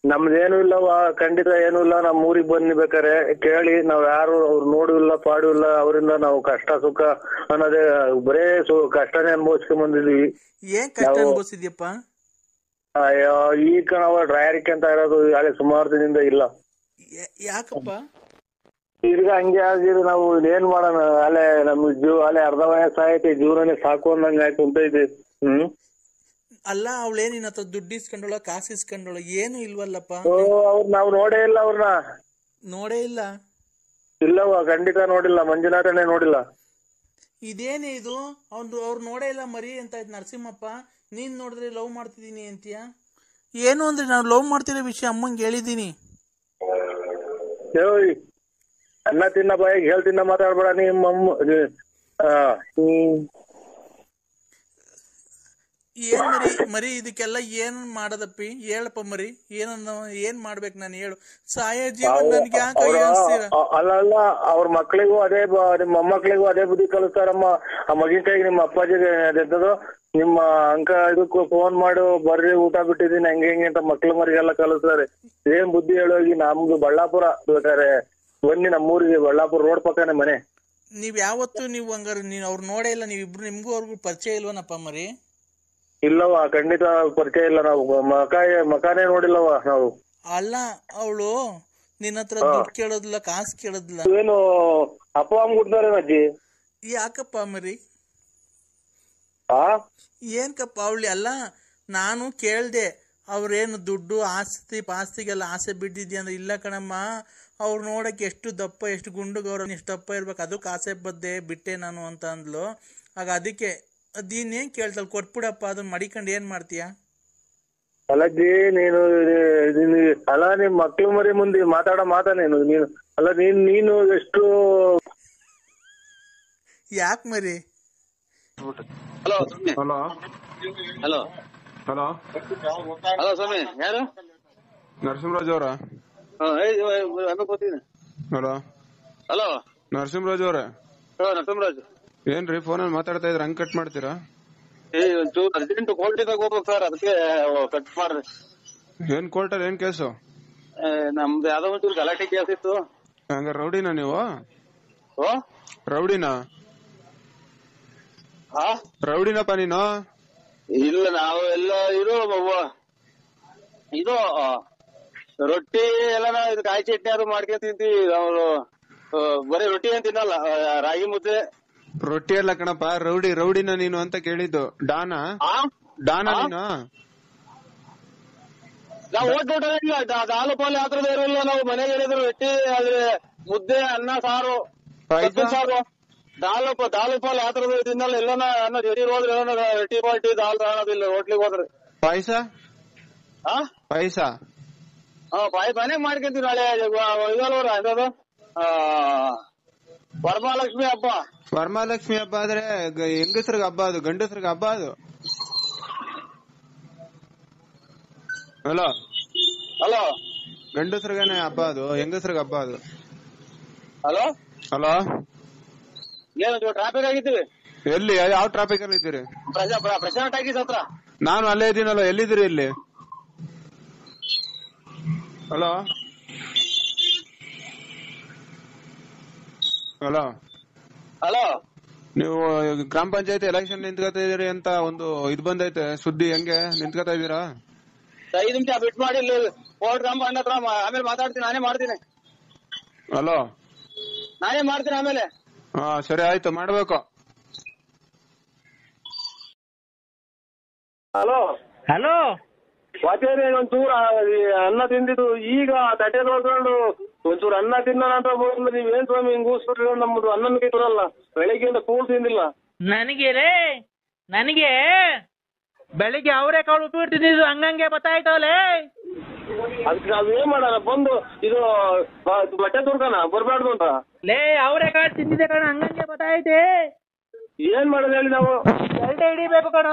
ನಮ್ದೇನು ಇಲ್ಲವ, ಖಂಡಿತ ಏನು ಇಲ್ಲ. ನಮ್ ಊರಿಗೆ ಬನ್ನಿ ಬೇಕಾರೆ ಕೇಳಿ. ನಾವ್ ಯಾರು ಅವ್ರು ನೋಡಿಲ್ಲ ಪಾಡು ಇಲ್ಲ. ಅವರಿಂದ ನಾವು ಕಷ್ಟ ಸುಖ ಅನ್ನೋದೇ ಬರೇ ಕಷ್ಟನೇ ಅನುಭವಿಸ್ಕೊಂಡ್ ಬಂದಿದ್ವಿ. ಏನ್ ಕಷ್ಟ ಅನುಭವಿಸಿದ್ಯಪ್ಪ? ಅಯ್ಯೋ ಈಗ ನಾವು ಡ್ರೈವರ್ಗೆ ಅಂತ ಇರೋದು ಯಾಕೆ ಸುಮಾರು ದಿನದಿಂದ ಇಲ್ಲ. ಯಾಕಪ್ಪ? ಈಗ ಹಂಗೆ ಆಗಿದೆ. ನಾವು ಏನ್ ಮಾಡೋಣ? ಅಲ್ಲೇ ನಮ್ ಅಲ್ಲೇ ಅರ್ಧ ವಯಸ್ಸಾಯ್ತು, ಜೀವನನೇ ಸಾಕು ಅಂದಂಗ ಆಯ್ತು ಅಂತ ಇದೆ. ಅಲ್ಲ ಅವಳೇ ನಿನ್ನ ಹತ್ರ ದುಡ್ಡು ಇಸ್ಕೊಂಡೋಳ ಕಾಸು ಇಸ್ಕೊಂಡೋಳ ಏನು ಇಲ್ವಲ್ಲಪ್ಪ. ಅವ್ರು ನಾವು ನೋಡೇ ಇಲ್ಲ ಅವ್ರನ್ನ. ನೋಡೇ ಇಲ್ಲ? ಇಲ್ಲವ ಖಂಡಿತ ನೋಡಿಲ್ಲ, ಮಂಜುನಾಥನೇ ನೋಡಿಲ್ಲ. ಇದೇನೇ ಇದು ಅವ್ರು ನೋಡೇ ಇಲ್ಲ ಮರಿ ಅಂತ ಇದ್ ನರಸಿಂಹಪ್ಪ. ನೀನ್ ನೋಡಿದ್ರೆ ಲವ್ ಮಾಡ್ತಿದೀನಿ ಅಂತೀಯ. ಏನು ಅಂದ್ರೆ ನಾನು ಲವ್ ಮಾಡ್ತಿರೋ ವಿಷಯ ಅಮ್ಮಂಗೆ ಹೇಳಿದೀನಿ. ಅನ್ನ ತಿನ್ನ ಬಾಯಿಗೆ ಹೇಳ್ತಿನ್ನ ಮಾತಾಡ್ಬೇಡ ನಿಮ್ಮ ಏನ್ ಮರಿ ಇದಕ್ಕೆಲ್ಲ ಏನ್ ಮಾಡದಪ್ಪಿ ಹೇಳಪ್ಪ ಮರಿ. ಏನ್ ಮಾಡ್ಬೇಕು ನಾನು ಹೇಳು. ಸಾಯ ಜೀವನ ನನ್ಗೆ ಯಾಕೆ ಅನ್ಸ್ತೀರ? ಅಲ್ಲ ಅವ್ರ ಮಕ್ಳಿಗೂ ಅದೇ ನಿಮ್ಮ ಮೊಮ್ಮಕ್ಳಿಗೂ ಅದೇ ಬುದ್ಧಿ ಕಲಿಸ್ತಾರಮ್ಮ. ಆ ಮಗಿನ ಕೈಗೆ ನಿಮ್ಮ ಅಪ್ಪಾಜಿಗೆ ಅದೆಂತದು ನಿಮ್ಮ ಅಂಕ ಇದಕ್ಕೂ ಫೋನ್ ಮಾಡು ಬರ್ರಿ ಊಟ ಬಿಟ್ಟಿದೀನಿ ಹಂಗೆ ಹಿಂಗೆ ಅಂತ ಮಕ್ಳು ಮರಿಗೆಲ್ಲ ಕಲಿಸ್ತಾರೆ. ಏನ್ ಬುದ್ಧಿ ಹೇಳೋಗಿ ನಮ್ದು ಬಳ್ಳಾಪುರ ಬೇಕಾರೆ ಬನ್ನಿ ನಮ್ಮೂರಿಗೆ, ಬಳ್ಳಾಪುರ ರೋಡ್ ಪಕ್ಕನೆ ಮನೆ. ನೀವ್ ಯಾವತ್ತು ನೀವು ಹಂಗಾರೆ ನೀವ್ ಅವ್ರು ನೋಡೇ ಇಲ್ಲ, ನೀವಿಬ್ರು ನಿಮ್ಗೂ ಅವ್ರಿಗೂ ಪರಿಚಯ ಇಲ್ವನಪ್ಪ ಮರಿ? ಇಲ್ಲವ ಖಂಡಿತ ಪರಿಚಯ ಇಲ್ಲ, ನಾವು ಮಕಾನೇ ನೋಡಿಲ್ಲವ ನಾವು. ಅಲ್ಲ ಅವಳು ನಿನ್ನ ಹತ್ರ ದುಡ್ಡು ಕೇಳೋದಿಲ್ಲ, ಕಾಸು ಕೇಳೋದಿಲ್ಲ. ಏನು ಅಪ್ಪ ಅಮ್ಮ ಕೊಡ್ತಾರೆ ಅಜ್ಜಿ? ಯಾಕಪ್ಪ ಮರಿ? ಏನ್ಕಪ್ಪ ಅವಳಿ? ಅಲ್ಲ ನಾನು ಕೇಳ್ದೆ ಅವ್ರೇನು ದುಡ್ಡು ಆಸ್ತಿ ಪಾಸ್ತಿಗೆಲ್ಲ ಆಸೆ ಬಿದ್ದಿದ್ಯಾ ಅಂದ್ರೆ ಇಲ್ಲ ಕಣಮ್ಮ, ಅವ್ರು ನೋಡಕ್ ಎಷ್ಟು ದಪ್ಪ ಎಷ್ಟು ಗುಂಡುಗವ್ರ ಎಷ್ಟು ದಪ್ಪ ಇರ್ಬೇಕು ಅದಕ್ಕೆ ಆಸೆ ಬದ್ದೆ ಬಿಟ್ಟೆ ನಾನು ಅಂತ ಅಂದ್ಲು. ಆಗ ಅದಕ್ಕೆ ಅದೇನೇನ್ ಕೇಳ್ತಲ್ ಕೊಟ್ಬಿಡಪ್ಪ ಅದನ್ನ ಮಡಿಕೊಂಡು ಏನ್ ಮಾಡ್ತೀಯ? ಅಲ್ಲಜ್ಜಿ ನೀನು ಅಲ್ಲ ನಿಮ್ ಮಕ್ಳು ಮರಿ ಮುಂದೆ ಮಾತಾಡೋ ನೀನು ಅಲ್ಲ ನೀನು ಎಷ್ಟು ಯಾಕೆ ಮರಿ? Hello hello hello hello hello ಸ್ವಾಮಿ, ಯಾರು? ನರಸಿಂಹರಾಜ್ ಅವರ? ಹಲೋ ಹಲೋ ನರಸಿಂಹರಾಜ್ ಅವ್ರ? ನರಸಿಂಹರಾಜ್. ಏನ್ರಿ ಫೋನಲ್ಲಿ ಮಾತಾಡ್ತಾ ಇದ್ರ ಹಂಗ್ ಕಟ್ ಮಾಡ್ತೀರಾ? ಒಂಚೂರು ಅರ್ಜೆಂಟ್ ಕೋರ್ಟಿದಾಗ ಹೋಗ್ಬೇಕು ಸರ್, ಅದಕ್ಕೆ ಕಟ್ ಮಾಡ್ರಿ. ಏನ್ ಕೋರ್ಟಲ್ಲಿ ಏನ್ ಕೇಸು? ನಮ್ದು ಯಾವ್ದೋ ಒಂಚೂರು ಗಲಾಟೆ ಕೇಸ್ ಇತ್ತು. ಹಂಗ ರೌಡಿನಾ ನೀವು? ಓ ರೌಡಿನಾ? ರೌಡಿನಪ್ಪ ನೀನು? ಇಲ್ಲ ನಾವು ಎಲ್ಲ ಇದು ರೊಟ್ಟಿ ಎಲ್ಲ ಇದು ಕಾಯಿ ಚಟ್ನಿ ಅದು ಮಾಡ್ಕೊಂಡ್ ತಿಂತೀವಿ. ನಾವು ಬರೀ ರೊಟ್ಟಿ ಏನ್ ತಿನ್ನಲ್ಲ, ರಾಗಿ ಮುದ್ದೆ. ರೊಟ್ಟಿ ಎಲ್ಲ ಕಣಪ್ಪ, ರೌಡಿನ ನೀನು ಅಂತ ಕೇಳಿದ್ದು. ಡಾನಾ ನೀನು? ನಾವು ಓಟ್ ಹಾಲು ಪಾಲು ಯಾತ್ರದ ಇರಲ್ಲ. ನಾವು ಮನೆಗೆ ಹೇಳಿದ್ರು ರೊಟ್ಟಿ ಆದ್ರೆ ಮುದ್ದೆ ಅನ್ನ ಸಾರು ಸಾರು ದಾಲು ಪಾಲು ಯಾತ್ರದ ತಿನ್ನಲ್ಲ. ಎಲ್ಲನ ಅನ್ನ ಜಡಿ ಹೋದ್ರೆ ರೊಟ್ಟಿ ಪಾಲ್ಟಿ ದಾಲ್ ಕಾಣೋದಿಲ್ಲ ಹೋಟ್ಲಿಗೆ ಹೋದ್ರೆ. ಪಾಯಸ ಪಾಯಸ ಮನೆಗ್ ಮಾಡ್ಕೊಂತೀವಿ. ನಾಳೆ ಇದಲ್ವರ ಅದು ವರಮಹಾಲಕ್ಷ್ಮಿ ಹಬ್ಬ. ವರಮಹಾಲಕ್ಷ್ಮಿ ಹಬ್ಬ ಆದ್ರೆ ಹೆಂಗಸ್ರಿಗೆ ಹಬ್ಬ, ಅದು ಗಂಡಸ್ರಿಗೆ ಹಬ್ಬ ಅದು. ಹಲೋ ಹಲೋ ಗಂಡಸ್ರಿಗೇನೆ ಹಬ್ಬ ಅದು, ಹೆಂಗಸ್ರಿಗೆ ಹಬ್ಬ ಅದು. ಹಲೋ ಹಲೋ ಏನು ಟ್ರಾಫಿಕ್ ಆಗಿದ್ದೀವಿ? ಎಲ್ಲಿ ಯಾವ ಟ್ರಾಫಿಕ್ ಅಲ್ಲಿ ಇದ್ದೀರಿ? ಪ್ರಶಾಂತ್ ಟಾಕೀಸ್ ಹತ್ರ. ನಾನು ಅಲ್ಲೇ ಇದ್ದೀನಲ್ಲ, ಎಲ್ಲಿದ್ದೀರಿ ಇಲ್ಲಿ? ಹಲೋ ಹಲೋ ಹಲೋ ನೀವು ಗ್ರಾಮ ಪಂಚಾಯತಿ ಎಲೆಕ್ಷನ್ ನಿಂತ್ಕೊತಾ ಇದೀರಿ ಅಂತ ಒಂದು ಇದು ಬಂದೈತೆ ಸುದ್ದಿ, ಹೆಂಗೆ ನಿಂತ್ಕೊತಾ ಇದೀರಾ? 5 ನಿಮಿಷ ಬಿಟ್ ಮಾಡಿ ಕೋರ್ಟ್ ಕಾಂಪೌಂಡ್ ಹತ್ರ ಆಮೇಲೆ ಮಾತಾಡ್ತೀನಿ. ನಾನೇ ಮಾಡ್ತೀನಿ. ಹಲೋ ನಾನೇ ಮಾಡ್ತೀನಿ ಆಮೇಲೆ. ಹಾ ಸರಿ ಆಯ್ತು, ಮಾಡ್ಬೇಕು. ಹಲೋ ಹಲೋ ವಾಚೇರಿ ಒಂಚೂರು ಅನ್ನ ತಿಂದಿದ್ದು ಈಗ ತಟ್ಟೆ ನೋಡ್ಕೊಂಡು ಒಂಚೂರು ಅನ್ನ ತಿನ್ನೋಣ ಅಂತ ಬಂದ್ರೆ ನೀವೇನ್ ಸ್ವಾಮಿ ಹಿಂಗ್ ಊಸ್ಬಿಟ್ರಿ? ನಮ್ದು ಅನ್ನನ ಕಿಟ್ಟರಲ್ಲ, ಬೆಳಿಗ್ಗೆಯಿಂದ ಕೂಳ್ ತಿಂದಿಲ್ಲ. ನನಗೆ ಬೆಳಿಗ್ಗೆ ಅವರೇ ಕಾಳು ಉಪ್ಪಿಟ್ಟಿದ್ದು ಹಂಗಂಗೆ ಬತ್ತಾಯ್ತವಲೇ. ಅದಕ್ಕೆ ನಾವೇನ್ ಮಾಡೋಣ? ಬಂದು ಇದು ಬಟ್ಟೆ ತುರ್ಕನ ಬರ್ಬಾರ್ದು ಅಂತ ಲೇ ಅವರೇ ಕಾಳು ತಿಂದಿದೆ ಕಣ, ಹಂಗಂಗೆ ಬತ್ತಾಯ್ತೆ. ಏನ್ ಮಾಡೋದು ಹೇಳಿ? ನಾವು ಜಲ್ಡೆ ಹಿಡಿಬೇಕು ಕಣ,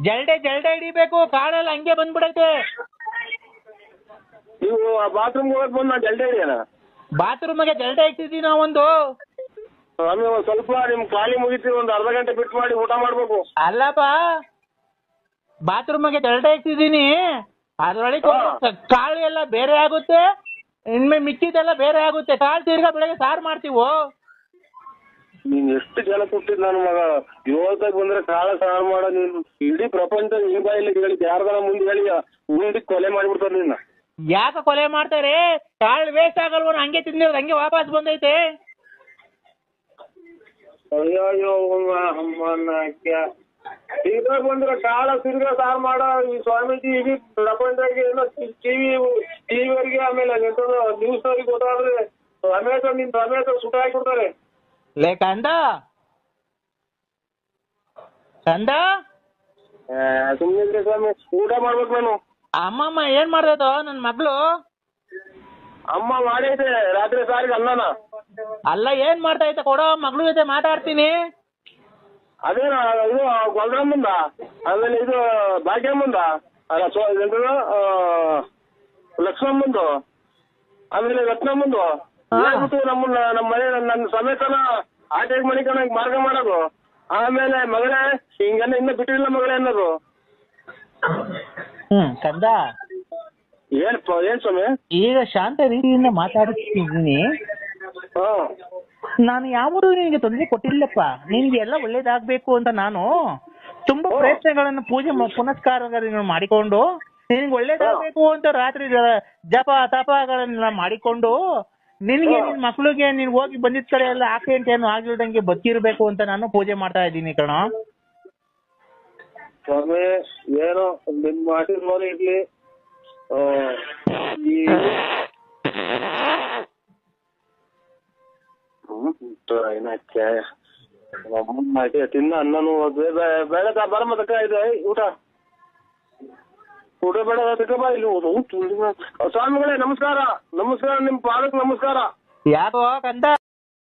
ಜಲ್ಡೆ ಹಿಡಿಬೇಕು. ಕಾಳೆಲ್ಲ ಹಂಗೆ ಬಂದ್ಬಿಡೈತೆ. ನೀವು ಬಾತ್ರೂಮ್ ಹೋಗಕ್ ಬಂದು ನಾನು ಜಲ್ಡೆ ಹಿಡಿಯೋಣ? ಬಾತ್ರೂಮ್ಗೆ ಜಲ್ಡೆ ಇಟ್ಟಿದ್ದೀವಿ ನಾವೊಂದು. ಸ್ವಾಮಿ ಒಂದ್ ಸ್ವಲ್ಪ ನಿಮ್ ಖಾಲಿ ಮುಗಿತೀವಿ, ಒಂದ್ ಅರ್ಧ ಗಂಟೆ ಬಿಟ್ಟು ಮಾಡಿ ಊಟ ಮಾಡ್ಬೇಕು. ಅಲ್ಲಪ್ಪ ಬಾತ್ರೂಮ್ಗೆ ಜಲ್ಡೆ ಇಟ್ಟಿದ್ದೀನಿ, ಅದ್ರೊಳಗೆ ಕಾಳು ಎಲ್ಲ ಬೇರೆ ಆಗುತ್ತೆ, ಇನ್ಮೆ ಮಿಕ್ಕಿದೆಲ್ಲ ಬೇರೆ ಆಗುತ್ತೆ. ಕಾಳು ತಿರ್ಗಾ ಬೆಳಗ್ಗೆ ಸಾರು ಮಾಡ್ತೀವೋ. ನೀನ್ ಎಷ್ಟು ಜನ ಕೊಟ್ಟಿದ್ ನನ್ನ ಮಗ, ಇವತ್ತಾಗ ಬಂದ್ರೆ ಕಾಳ ಸಾರು ಮಾಡೋ ನೀನು. ಇಡೀ ಪ್ರಪಂಚ ನಿನ್ ಬಾಯಲ್ಲಿ ಹೇಳಿ ಯಾರ್ದಾರ ಮುಂದೆ ಹೇಳಿ ಮುಂದಕ್ಕೆ ಕೊಲೆ ಮಾಡ್ಬಿಡ್ತಾರ ನಿನ್ನ. ಯಾಕ ಕೊಲೆ ಮಾಡ್ತಾರೆ? ಕಾಳು ವೇಸ್ಟ್ ಆಗಲ್ವ? ಹಂಗೆ ತಿಂದಿರೋದು ಹಂಗೆ ವಾಪಸ್ ಬಂದೈತೆ. ಅಯ್ಯೋ ಇದ್ರಾಗ ಬಂದ್ರೆ ಕಾಳ ತಿರ್ಗ ಸಾರ್ ಮಾಡೋ ಈ ಸ್ವಾಮೀಜಿ ಇಡೀ ಪ್ರಪಂಚದಾಗ ಏನೋ ಟಿವಿಯವರಿಗೆ ಆಮೇಲೆ ನ್ಯೂಸ್ ಅವ್ರಿಗೆ ಗೊತ್ತಾದ್ರೆ ಅಮೇಜ್ ಸುಟ್ಟ ಹಾಕಿಬಿಡ್ತಾರೆ. ಲೇ ಕಂದ ಸುಮ್ಮನೆ ಸ್ವಾಮಿ, ಊಟ ಮಾಡ್ಬೇಕು ನಾನು. ಅಮ್ಮಮ್ಮ ಏನ್ ಮಾಡ್ದೋ ನನ್ ಮಗಳು? ಅಮ್ಮ ಮಾಡೈತೆ ರಾತ್ರಿ ಸಾರಿಗೆ ಅನ್ನನ. ಅಲ್ಲ ಏನ್ ಮಾಡ್ತಾ ಐತೆ ಕೊಡೋ, ಮಗಳು ಜೊತೆ ಮಾತಾಡ್ತೀನಿ. ಅದೇನ ಇದು ಗೊಲ್ರಮ್ಮಂದ, ಆಮೇಲೆ ಇದು ಭಾಗ್ಯಮ್ಮಂದ, ಅಲ್ಲ ಲಕ್ಷ್ಮಮ್ಮಂದು, ಆಮೇಲೆ ರತ್ನಮ್ಮಂದು ಹೇಳ್ಬಿಟ್ಟು ನಮ್ಮ ಮನೆ ನನ್ನ ಸಮೇತನ ಆಟೆಗೆ ಮನೆ ಕಣಕ್ ಮಾರ್ಗ ಮಾಡೋದು. ಆಮೇಲೆ ಮಗಳೇ ಹಿಂಗೆಲ್ಲ ಇನ್ನ ಬಿಟ್ಟಿಲ್ಲ ಮಗಳೇ ಅನ್ನೋದು. ಕಂದ ಏನ್ ಸ್ವಾಮಿ? ಈಗ ಶಾಂತ ರೀತಿಯಿಂದ ಮಾತಾಡ್ತಿದ್ದೀನಿ. ನಾನು ಯಾವುದು ನಿನಗೆ ತೊಂದರೆ ಕೊಟ್ಟಿಲ್ಲಪ್ಪ. ನಿನ್ಗೆ ಎಲ್ಲ ಒಳ್ಳೇದಾಗ್ಬೇಕು ಅಂತ ನಾನು ತುಂಬಾ ಪ್ರಯತ್ನಗಳನ್ನು ಪೂಜೆ ಪುನಸ್ಕಾರಗಳನ್ನು ಮಾಡಿಕೊಂಡು ನಿನ್ಗೆ ಒಳ್ಳೇದಾಗ್ಬೇಕು ಅಂತ ರಾತ್ರಿ ಜಪ ತಪಗಳನ್ನ ಮಾಡಿಕೊಂಡು ನಿನ್ಗೆ ನಿನ್ ಮಕ್ಳಿಗೆ ನೀನ್ ಹೋಗಿ ಬಂದಿದ್ ಕಡೆ ಎಲ್ಲ ಆಕೆ ಅಂತ ಏನು ಆಗ್ಲಿಲ್ದಂಗೆ ಬದುಕಿರ್ಬೇಕು ಅಂತ ನಾನು ಪೂಜೆ ಮಾಡ್ತಾ ಇದ್ದೀನಿ ಕಣ. ಸ್ವಾಮಿ ಏನೋ ನಿಮ್ ಆಶೀರ್ವಾದ ಇರ್ಲಿ. ತಿನ್ನ ಅನ್ನನು ಬೇಡ ಬರಮ್ಮ ತಕ್ಕ ಇದು ಊಟ ಬೇಡ ತಕ್ಕ ಬಾ ಇಲ್ಲಿ. ಸ್ವಾಮಿಗಳೇ ನಮಸ್ಕಾರ. ನಿಮ್ ಪಾದಕ್ಕೆ ನಮಸ್ಕಾರ. ಯಾಕೋ ಕಂದ?